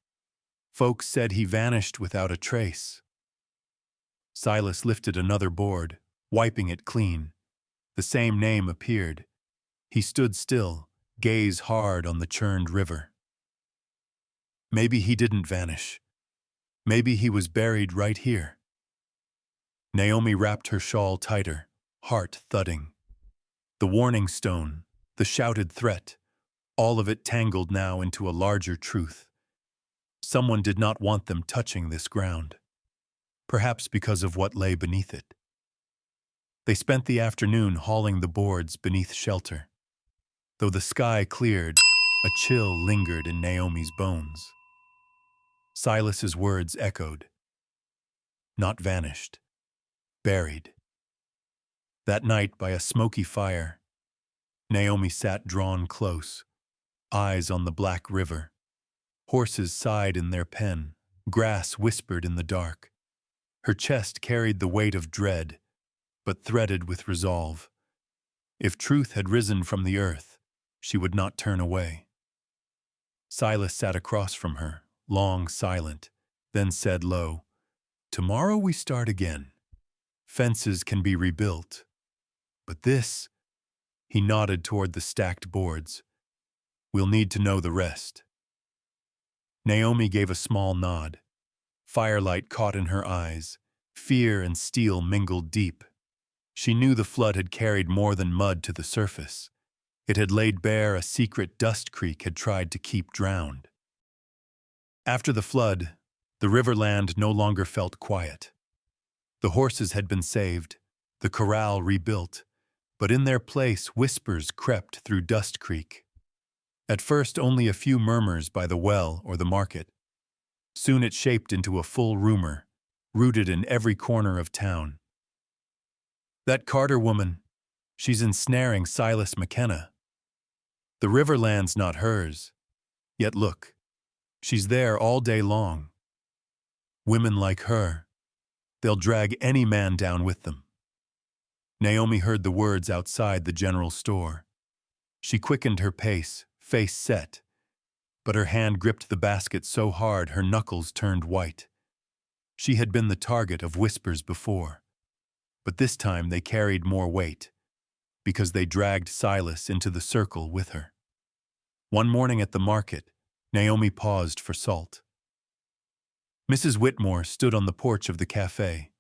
Folks said he vanished without a trace." Silas lifted another board, wiping it clean. The same name appeared. He stood still, gaze hard on the churned river. Maybe he didn't vanish. Maybe he was buried right here. Naomi wrapped her shawl tighter, heart thudding. The warning stone, the shouted threat, all of it tangled now into a larger truth. Someone did not want them touching this ground, perhaps because of what lay beneath it. They spent the afternoon hauling the boards beneath shelter. Though the sky cleared, a chill lingered in Naomi's bones. Silas's words echoed. Not vanished, buried. That night, by a smoky fire, Naomi sat drawn close, eyes on the black river. Horses sighed in their pen, grass whispered in the dark. Her chest carried the weight of dread, but threaded with resolve. If truth had risen from the earth, she would not turn away. Silas sat across from her, long silent, then said low, "Tomorrow we start again. Fences can be rebuilt. But this," he nodded toward the stacked boards, "we'll need to know the rest." Naomi gave a small nod. Firelight caught in her eyes. Fear and steel mingled deep. She knew the flood had carried more than mud to the surface. It had laid bare a secret Dust Creek had tried to keep drowned. After the flood, the riverland no longer felt quiet. The horses had been saved, the corral rebuilt, but in their place whispers crept through Dust Creek. At first only a few murmurs by the well or the market. Soon it shaped into a full rumor, rooted in every corner of town. "That Carter woman, she's ensnaring Silas McKenna. The riverland's not hers, yet look, she's there all day long. Women like her, they'll drag any man down with them." Naomi heard the words outside the general store. She quickened her pace, face set, but her hand gripped the basket so hard her knuckles turned white. She had been the target of whispers before. But this time they carried more weight, because they dragged Silas into the circle with her. One morning at the market, Naomi paused for salt. Mrs. Whitmore stood on the porch of the cafe,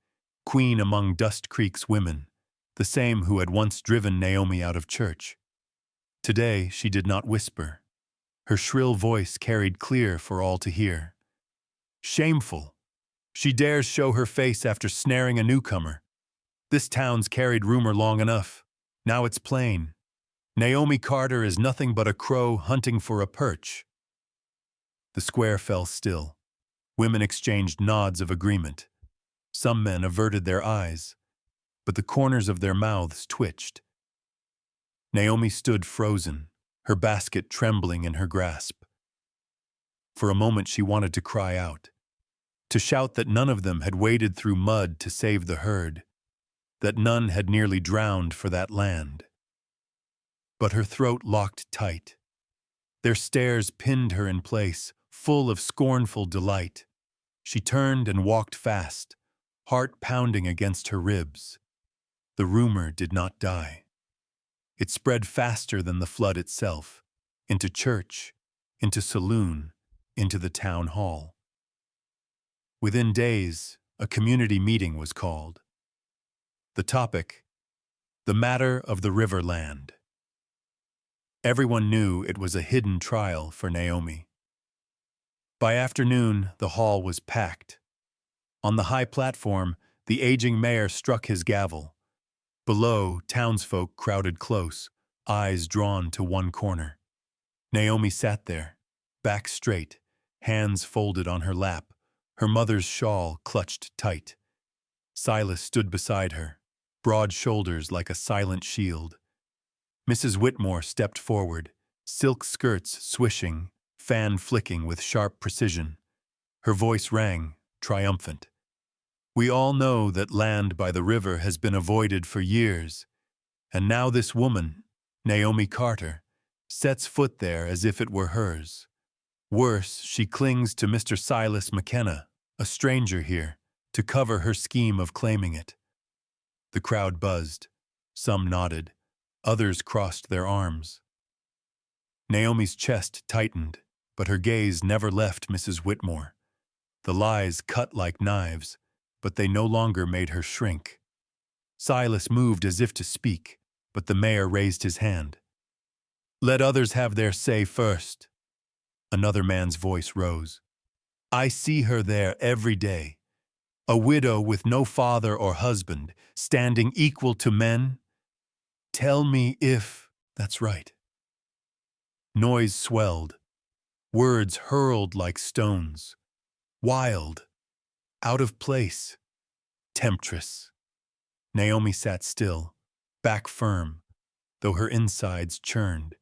queen among Dust Creek's women, the same who had once driven Naomi out of church. Today she did not whisper. Her shrill voice carried clear for all to hear. Shameful! She dares show her face after snaring a newcomer. This town's carried rumor long enough. Now it's plain. Naomi Carter is nothing but a crow hunting for a perch. The square fell still. Women exchanged nods of agreement. Some men averted their eyes, but the corners of their mouths twitched. Naomi stood frozen, her basket trembling in her grasp. For a moment she wanted to cry out, to shout that none of them had waded through mud to save the herd, that none had nearly drowned for that land. But her throat locked tight. Their stares pinned her in place, full of scornful delight. She turned and walked fast, heart pounding against her ribs. The rumor did not die. It spread faster than the flood itself, into church, into saloon, into the town hall. Within days, a community meeting was called. The topic, the matter of the river land. Everyone knew it was a hidden trial for Naomi. By afternoon, the hall was packed. On the high platform, the aging mayor struck his gavel. Below, townsfolk crowded close, eyes drawn to one corner. Naomi sat there, back straight, hands folded on her lap, her mother's shawl clutched tight. Silas stood beside her, broad shoulders like a silent shield. Mrs. Whitmore stepped forward, silk skirts swishing, fan flicking with sharp precision. Her voice rang, triumphant. We all know that land by the river has been avoided for years, and now this woman, Naomi Carter, sets foot there as if it were hers. Worse, she clings to Mr. Silas McKenna, a stranger here, to cover her scheme of claiming it. The crowd buzzed. Some nodded. Others crossed their arms. Naomi's chest tightened, but her gaze never left Mrs. Whitmore. The lies cut like knives, but they no longer made her shrink. Silas moved as if to speak, but the mayor raised his hand. Let others have their say first. Another man's voice rose. I see her there every day. A widow with no father or husband, standing equal to men. Tell me if that's right. Noise swelled. Words hurled like stones. Wild. Out of place. Temptress. Naomi sat still, back firm, though her insides churned.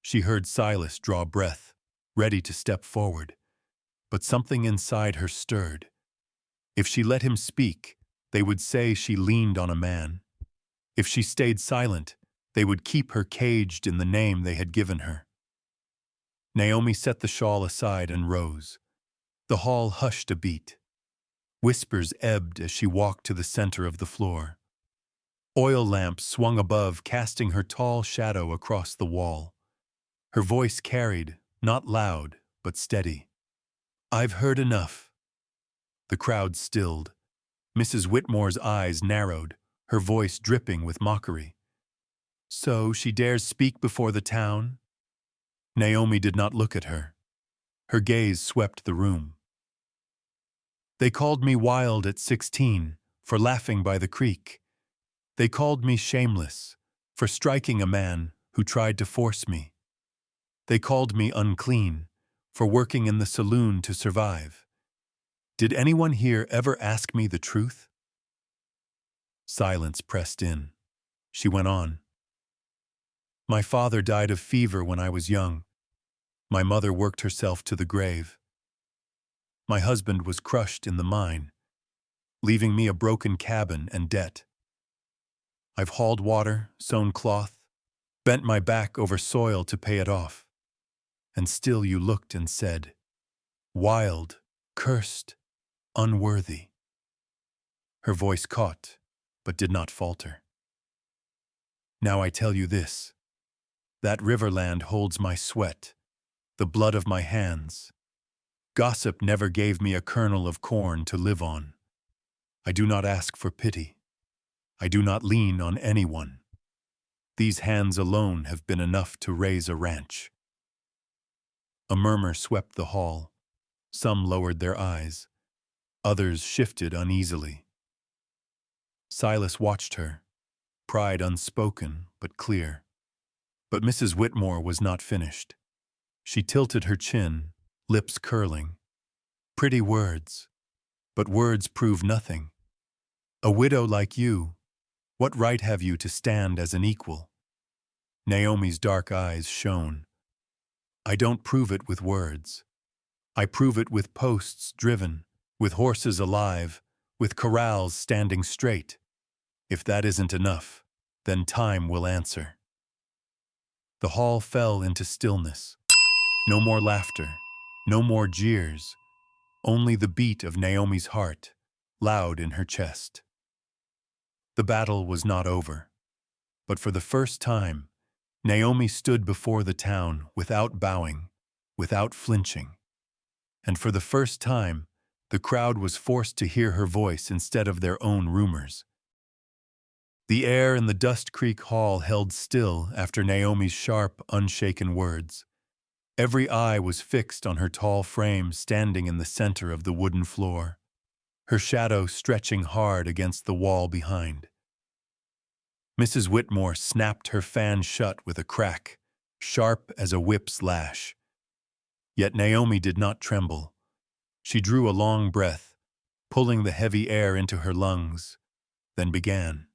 She heard Silas draw breath, ready to step forward. But something inside her stirred. If she let him speak, they would say she leaned on a man. If she stayed silent, they would keep her caged in the name they had given her. Naomi set the shawl aside and rose. The hall hushed a beat. Whispers ebbed as she walked to the center of the floor. Oil lamps swung above, casting her tall shadow across the wall. Her voice carried, not loud, but steady. I've heard enough. The crowd stilled. Mrs. Whitmore's eyes narrowed, her voice dripping with mockery. So she dares speak before the town? Naomi did not look at her. Her gaze swept the room. They called me wild at 16 for laughing by the creek. They called me shameless for striking a man who tried to force me. They called me unclean for working in the saloon to survive. Did anyone here ever ask me the truth? Silence pressed in. She went on. My father died of fever when I was young. My mother worked herself to the grave. My husband was crushed in the mine, leaving me a broken cabin and debt. I've hauled water, sewn cloth, bent my back over soil to pay it off. And still you looked and said, wild, cursed, unworthy. Her voice caught, but did not falter. Now I tell you this. That riverland holds my sweat, the blood of my hands. Gossip never gave me a kernel of corn to live on. I do not ask for pity. I do not lean on anyone. These hands alone have been enough to raise a ranch. A murmur swept the hall. Some lowered their eyes. Others shifted uneasily. Silas watched her, pride unspoken but clear. But Mrs. Whitmore was not finished. She tilted her chin, lips curling. Pretty words, but words prove nothing. A widow like you, what right have you to stand as an equal? Naomi's dark eyes shone. I don't prove it with words. I prove it with posts driven, with horses alive, with corrals standing straight. If that isn't enough, then time will answer. The hall fell into stillness. No more laughter, no more jeers, only the beat of Naomi's heart, loud in her chest. The battle was not over, but for the first time, Naomi stood before the town without bowing, without flinching. And for the first time, the crowd was forced to hear her voice instead of their own rumors. The air in the Dust Creek Hall held still after Naomi's sharp, unshaken words. Every eye was fixed on her tall frame standing in the center of the wooden floor, her shadow stretching hard against the wall behind. Mrs. Whitmore snapped her fan shut with a crack, sharp as a whip's lash. Yet Naomi did not tremble. She drew a long breath, pulling the heavy air into her lungs, then began.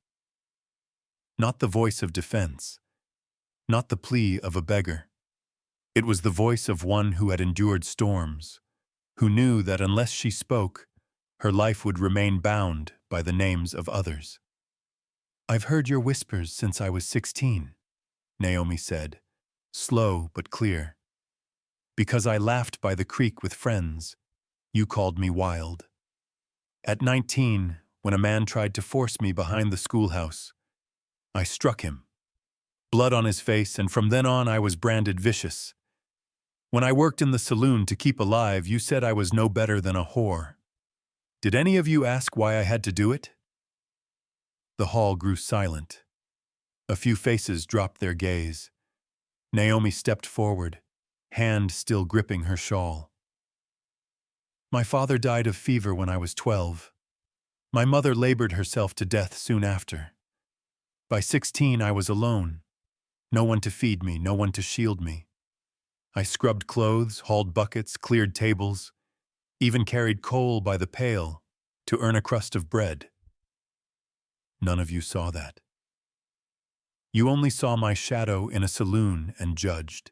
Not the voice of defense, not the plea of a beggar. It was the voice of one who had endured storms, who knew that unless she spoke, her life would remain bound by the names of others. I've heard your whispers since I was 16, Naomi said, slow but clear. Because I laughed by the creek with friends, you called me wild. At 19, when a man tried to force me behind the schoolhouse, I struck him. Blood on his face, and from then on I was branded vicious. When I worked in the saloon to keep alive, you said I was no better than a whore. Did any of you ask why I had to do it? The hall grew silent. A few faces dropped their gaze. Naomi stepped forward, hand still gripping her shawl. My father died of fever when I was 12. My mother labored herself to death soon after. By 16, I was alone. No one to feed me, no one to shield me. I scrubbed clothes, hauled buckets, cleared tables, even carried coal by the pail to earn a crust of bread. None of you saw that. You only saw my shadow in a saloon and judged.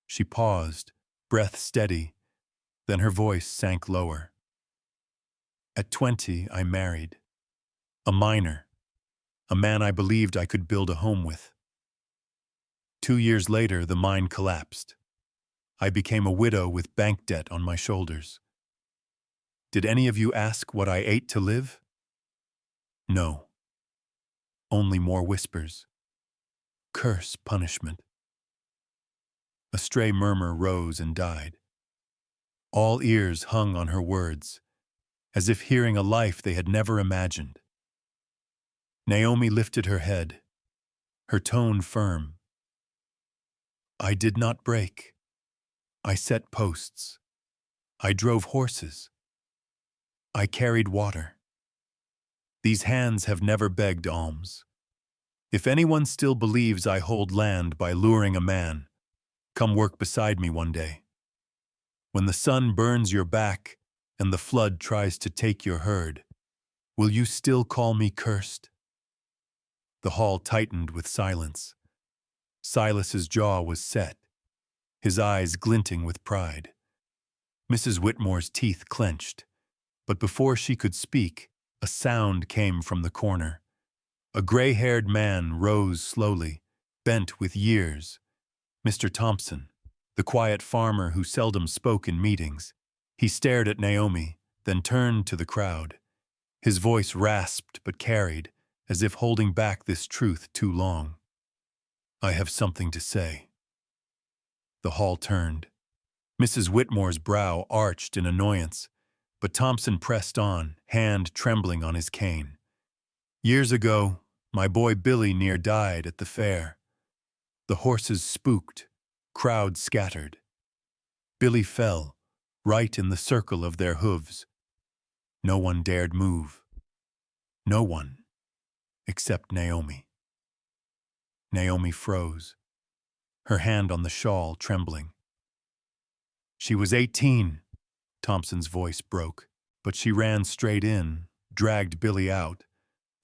She paused, breath steady, then her voice sank lower. At 20, I married. A miner. A man I believed I could build a home with. 2 years later, the mine collapsed. I became a widow with bank debt on my shoulders. Did any of you ask what I ate to live? No. Only more whispers. Curse punishment. A stray murmur rose and died. All ears hung on her words, as if hearing a life they had never imagined. Naomi lifted her head, her tone firm. I did not break. I set posts. I drove horses. I carried water. These hands have never begged alms. If anyone still believes I hold land by luring a man, come work beside me one day. When the sun burns your back and the flood tries to take your herd, will you still call me cursed? The hall tightened with silence. Silas's jaw was set, his eyes glinting with pride. Mrs. Whitmore's teeth clenched, but before she could speak, a sound came from the corner. A gray-haired man rose slowly, bent with years. Mr. Thompson, the quiet farmer who seldom spoke in meetings. He stared at Naomi, then turned to the crowd. His voice rasped but carried, as if holding back this truth too long. "I have something to say." The hall turned. Mrs. Whitmore's brow arched in annoyance, but Thompson pressed on, hand trembling on his cane. "Years ago, my boy Billy near died at the fair. The horses spooked, crowds scattered. Billy fell, right in the circle of their hooves. No one dared move. No one, except Naomi." Naomi froze, her hand on the shawl trembling. "She was 18, Thompson's voice broke, but she ran straight in, dragged Billy out,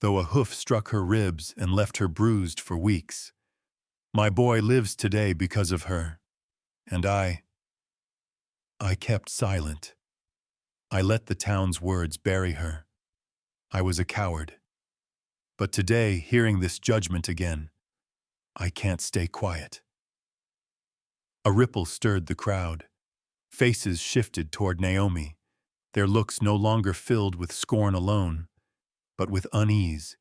though a hoof struck her ribs and left her bruised for weeks. My boy lives today because of her, and I kept silent. I let the town's words bury her. I was a coward. But today, hearing this judgment again, I can't stay quiet." A ripple stirred the crowd. Faces shifted toward Naomi, their looks no longer filled with scorn alone, but with unease,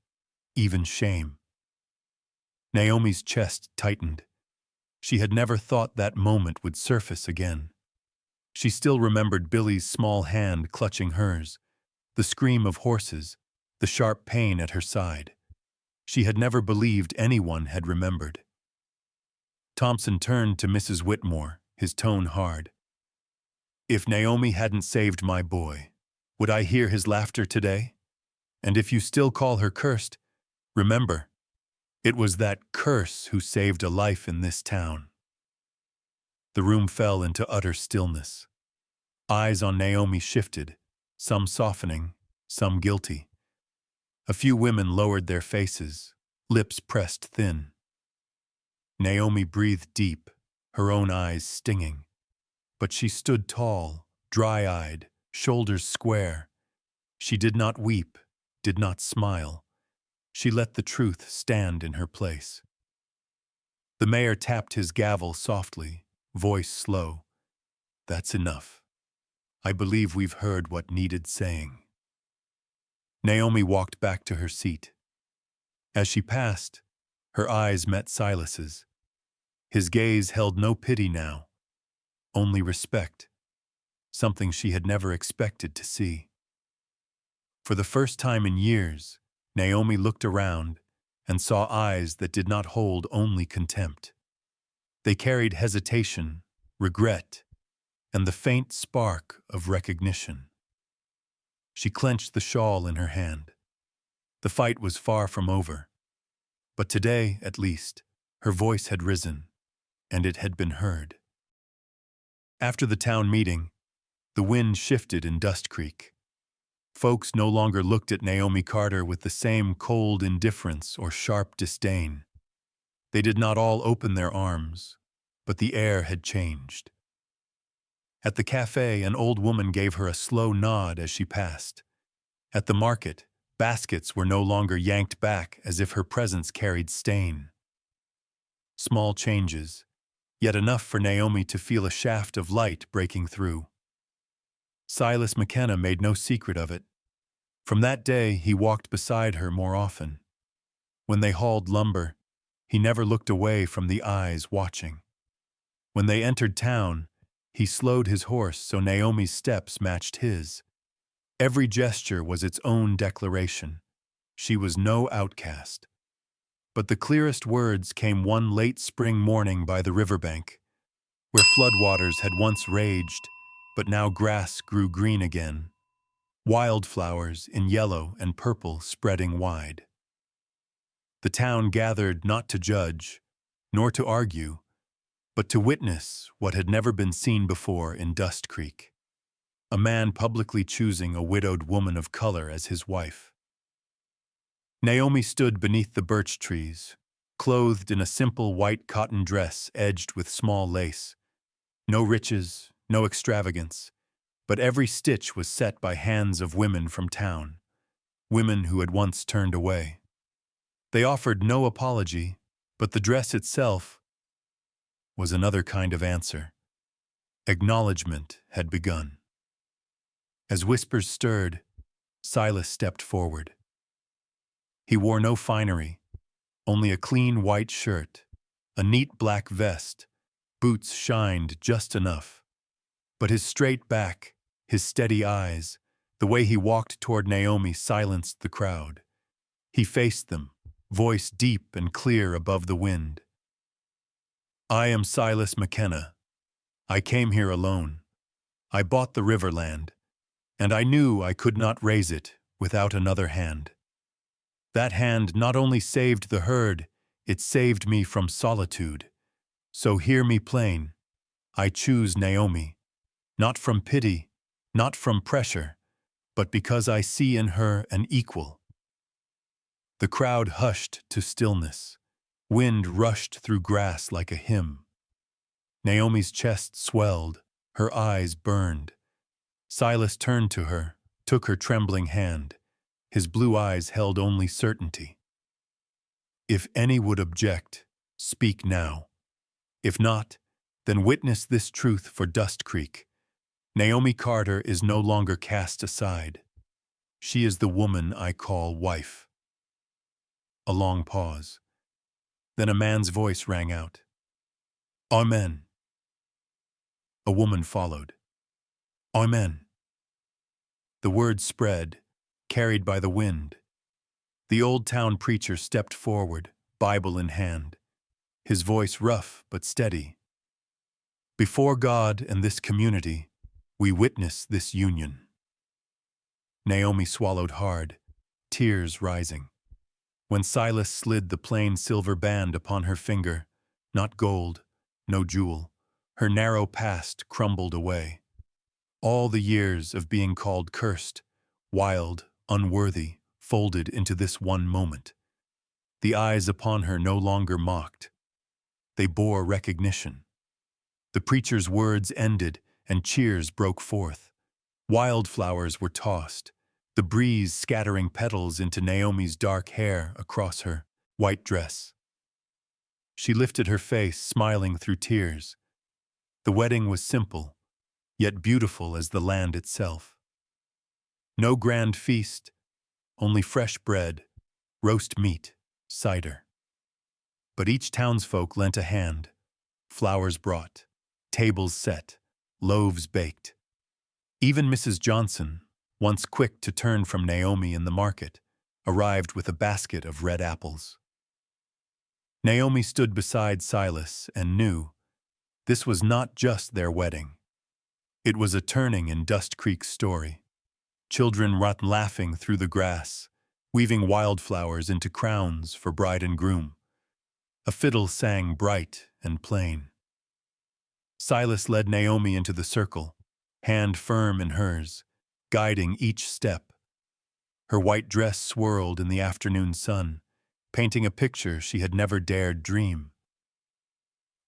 even shame. Naomi's chest tightened. She had never thought that moment would surface again. She still remembered Billy's small hand clutching hers, the scream of horses, the sharp pain at her side. She had never believed anyone had remembered. Thompson turned to Mrs. Whitmore, his tone hard. "If Naomi hadn't saved my boy, would I hear his laughter today? And if you still call her cursed, remember, it was that curse who saved a life in this town." The room fell into utter stillness. Eyes on Naomi shifted, some softening, some guilty. A few women lowered their faces, lips pressed thin. Naomi breathed deep, her own eyes stinging. But she stood tall, dry-eyed, shoulders square. She did not weep, did not smile. She let the truth stand in her place. The mayor tapped his gavel softly, voice slow. "That's enough. I believe we've heard what needed saying." Naomi walked back to her seat. As she passed, her eyes met Silas's. His gaze held no pity now, only respect, something she had never expected to see. For the first time in years, Naomi looked around and saw eyes that did not hold only contempt. They carried hesitation, regret, and the faint spark of recognition. She clenched the shawl in her hand. The fight was far from over. But today, at least, her voice had risen, and it had been heard. After the town meeting, the wind shifted in Dust Creek. Folks no longer looked at Naomi Carter with the same cold indifference or sharp disdain. They did not all open their arms, but the air had changed. At the cafe, an old woman gave her a slow nod as she passed. At the market, baskets were no longer yanked back as if her presence carried stain. Small changes, yet enough for Naomi to feel a shaft of light breaking through. Silas McKenna made no secret of it. From that day, he walked beside her more often. When they hauled lumber, he never looked away from the eyes watching. When they entered town, he slowed his horse so Naomi's steps matched his. Every gesture was its own declaration. She was no outcast. But the clearest words came one late spring morning by the riverbank, where floodwaters had once raged, but now grass grew green again, wildflowers in yellow and purple spreading wide. The town gathered not to judge, nor to argue, but to witness what had never been seen before in Dust Creek. A man publicly choosing a widowed woman of color as his wife. Naomi stood beneath the birch trees, clothed in a simple white cotton dress edged with small lace. No riches, no extravagance, but every stitch was set by hands of women from town, women who had once turned away. They offered no apology, but the dress itself was another kind of answer. Acknowledgement had begun. As whispers stirred, Silas stepped forward. He wore no finery, only a clean white shirt, a neat black vest, boots shined just enough. But his straight back, his steady eyes, the way he walked toward Naomi silenced the crowd. He faced them, voice deep and clear above the wind. "I am Silas McKenna. I came here alone. I bought the riverland, and I knew I could not raise it without another hand. That hand not only saved the herd, it saved me from solitude. So hear me plain. I choose Naomi, not from pity, not from pressure, but because I see in her an equal." The crowd hushed to stillness. Wind rushed through grass like a hymn. Naomi's chest swelled, her eyes burned. Silas turned to her, took her trembling hand. His blue eyes held only certainty. "If any would object, speak now. If not, then witness this truth for Dust Creek. Naomi Carter is no longer cast aside. She is the woman I call wife." A long pause. Then a man's voice rang out. "Amen." A woman followed. "Amen." The word spread, carried by the wind. The old town preacher stepped forward, Bible in hand, his voice rough but steady. "Before God and this community, we witness this union." Naomi swallowed hard, tears rising. When Silas slid the plain silver band upon her finger, not gold, no jewel, her narrow past crumbled away. All the years of being called cursed, wild, unworthy, folded into this one moment. The eyes upon her no longer mocked. They bore recognition. The preacher's words ended, and cheers broke forth. Wildflowers were tossed, the breeze scattering petals into Naomi's dark hair across her white dress. She lifted her face, smiling through tears. The wedding was simple, yet beautiful as the land itself. No grand feast, only fresh bread, roast meat, cider. But each townsfolk lent a hand, flowers brought, tables set, loaves baked. Even Mrs. Johnson, once quick to turn from Naomi in the market, arrived with a basket of red apples. Naomi stood beside Silas and knew this was not just their wedding. It was a turning in Dust Creek's story. Children ran laughing through the grass, weaving wildflowers into crowns for bride and groom. A fiddle sang bright and plain. Silas led Naomi into the circle, hand firm in hers, guiding each step. Her white dress swirled in the afternoon sun, painting a picture she had never dared dream.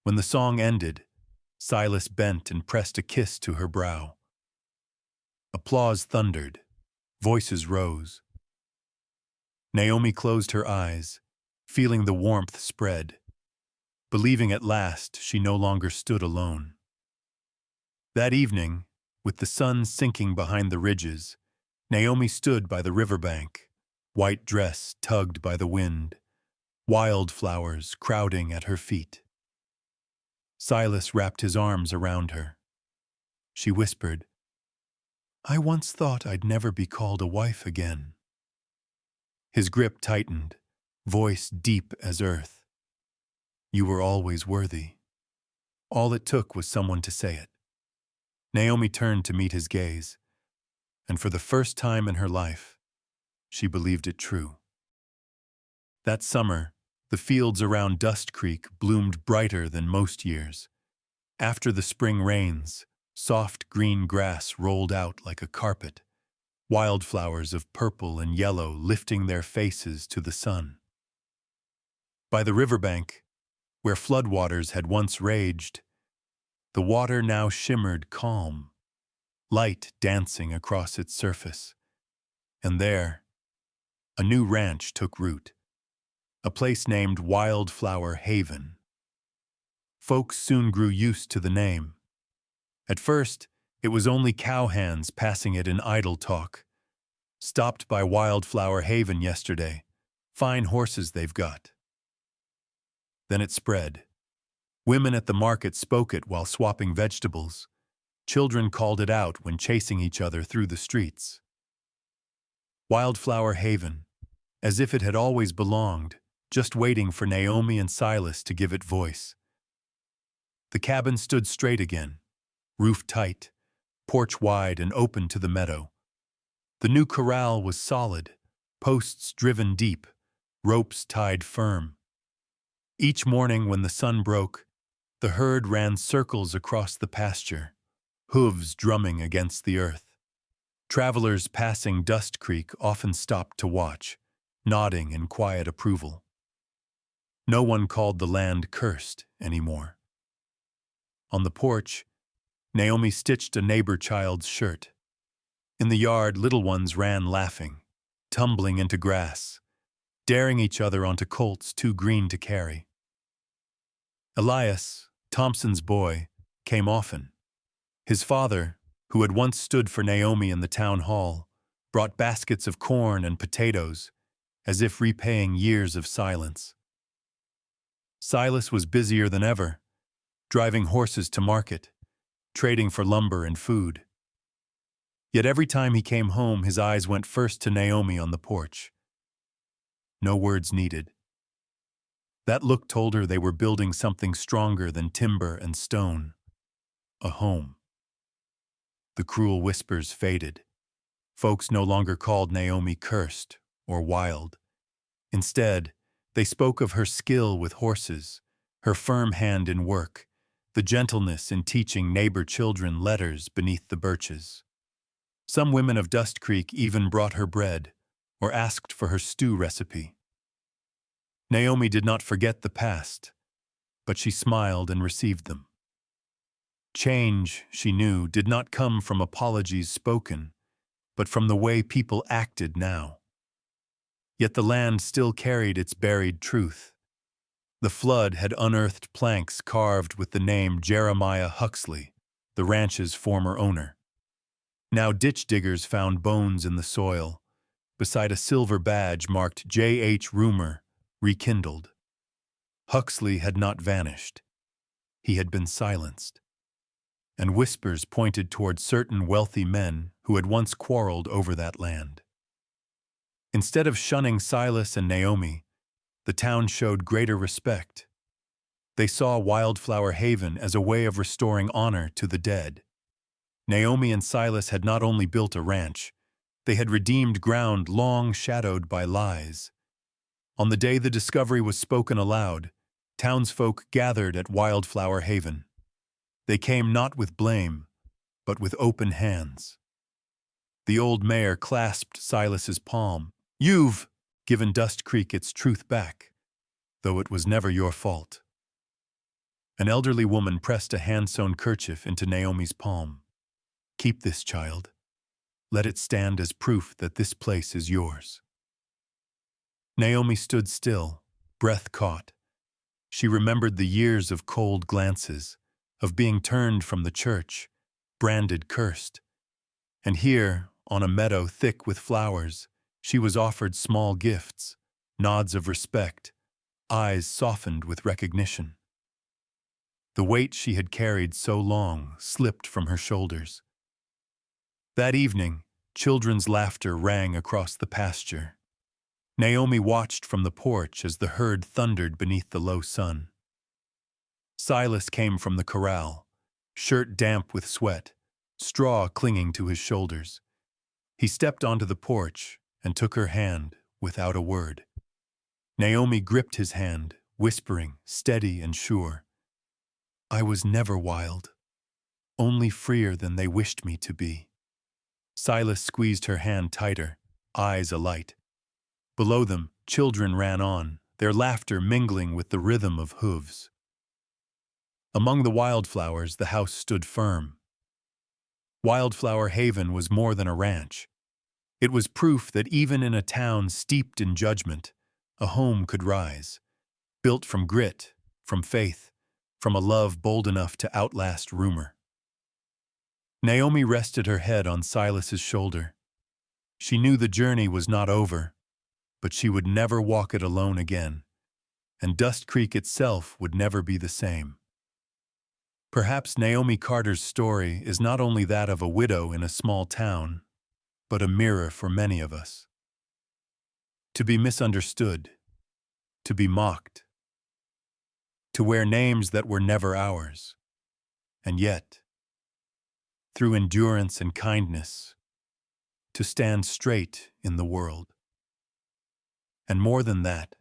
When the song ended, Silas bent and pressed a kiss to her brow. Applause thundered, voices rose. Naomi closed her eyes, feeling the warmth spread, believing at last she no longer stood alone. That evening, with the sun sinking behind the ridges, Naomi stood by the riverbank, white dress tugged by the wind, wildflowers crowding at her feet. Silas wrapped his arms around her. She whispered, "I once thought I'd never be called a wife again." His grip tightened, voice deep as earth. "You were always worthy." All it took was someone to say it. Naomi turned to meet his gaze, and for the first time in her life, she believed it true. That summer, the fields around Dust Creek bloomed brighter than most years. After the spring rains, soft green grass rolled out like a carpet, wildflowers of purple and yellow lifting their faces to the sun. By the riverbank, where floodwaters had once raged, the water now shimmered calm, light dancing across its surface. And there, a new ranch took root, a place named Wildflower Haven. Folks soon grew used to the name. At first, it was only cowhands passing it in idle talk. Stopped by Wildflower Haven yesterday. Fine horses they've got. Then it spread. Women at the market spoke it while swapping vegetables. Children called it out when chasing each other through the streets. Wildflower Haven, as if it had always belonged, just waiting for Naomi and Silas to give it voice. The cabin stood straight again, roof tight, porch wide and open to the meadow. The new corral was solid, posts driven deep, ropes tied firm. Each morning when the sun broke, the herd ran circles across the pasture, hooves drumming against the earth. Travelers passing Dust Creek often stopped to watch, nodding in quiet approval. No one called the land cursed anymore. On the porch, Naomi stitched a neighbor child's shirt. In the yard, little ones ran laughing, tumbling into grass, daring each other onto colts too green to carry. Elias, Thompson's boy, came often. His father, who had once stood for Naomi in the town hall, brought baskets of corn and potatoes, as if repaying years of silence. Silas was busier than ever, driving horses to market, trading for lumber and food. Yet every time he came home, his eyes went first to Naomi on the porch. No words needed. That look told her they were building something stronger than timber and stone, a home. The cruel whispers faded. Folks no longer called Naomi cursed or wild. Instead, they spoke of her skill with horses, her firm hand in work, the gentleness in teaching neighbor children letters beneath the birches. Some women of Dust Creek even brought her bread or asked for her stew recipe. Naomi did not forget the past, but she smiled and received them. Change, she knew, did not come from apologies spoken, but from the way people acted now. Yet the land still carried its buried truth. The flood had unearthed planks carved with the name Jeremiah Huxley, the ranch's former owner. Now ditch diggers found bones in the soil, beside a silver badge marked J.H. Rumor, rekindled. Huxley had not vanished. He had been silenced. And whispers pointed toward certain wealthy men who had once quarreled over that land. Instead of shunning Silas and Naomi, the town showed greater respect. They saw Wildflower Haven as a way of restoring honor to the dead. Naomi and Silas had not only built a ranch, they had redeemed ground long shadowed by lies. On the day the discovery was spoken aloud, townsfolk gathered at Wildflower Haven. They came not with blame, but with open hands. The old mayor clasped Silas's palm. "You've given Dust Creek its truth back, though it was never your fault." An elderly woman pressed a hand-sewn kerchief into Naomi's palm. "Keep this, child. Let it stand as proof that this place is yours." Naomi stood still, breath caught. She remembered the years of cold glances, of being turned from the church, branded cursed. And here, on a meadow thick with flowers, she was offered small gifts, nods of respect, eyes softened with recognition. The weight she had carried so long slipped from her shoulders. That evening, children's laughter rang across the pasture. Naomi watched from the porch as the herd thundered beneath the low sun. Silas came from the corral, shirt damp with sweat, straw clinging to his shoulders. He stepped onto the porch and took her hand without a word. Naomi gripped his hand, whispering, steady and sure, "I was never wild, only freer than they wished me to be." Silas squeezed her hand tighter, eyes alight. Below them, children ran on, their laughter mingling with the rhythm of hooves. Among the wildflowers, the house stood firm. Wildflower Haven was more than a ranch. It was proof that even in a town steeped in judgment, a home could rise, built from grit, from faith, from a love bold enough to outlast rumor. Naomi rested her head on Silas's shoulder. She knew the journey was not over, but she would never walk it alone again, and Dust Creek itself would never be the same. Perhaps Naomi Carter's story is not only that of a widow in a small town, but a mirror for many of us. To be misunderstood, to be mocked, to wear names that were never ours, and yet, through endurance and kindness, to stand straight in the world. And more than that,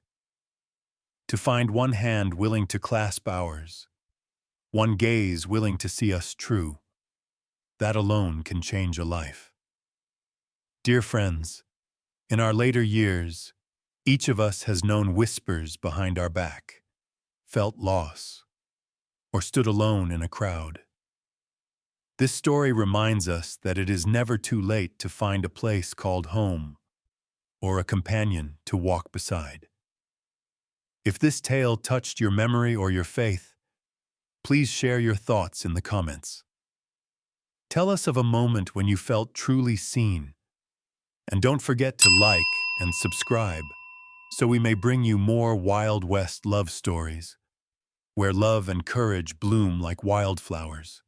to find one hand willing to clasp ours, one gaze willing to see us true, that alone can change a life. Dear friends, in our later years, each of us has known whispers behind our back, felt loss, or stood alone in a crowd. This story reminds us that it is never too late to find a place called home, or a companion to walk beside. If this tale touched your memory or your faith, please share your thoughts in the comments. Tell us of a moment when you felt truly seen, and don't forget to like and subscribe so we may bring you more Wild West love stories, where love and courage bloom like wildflowers.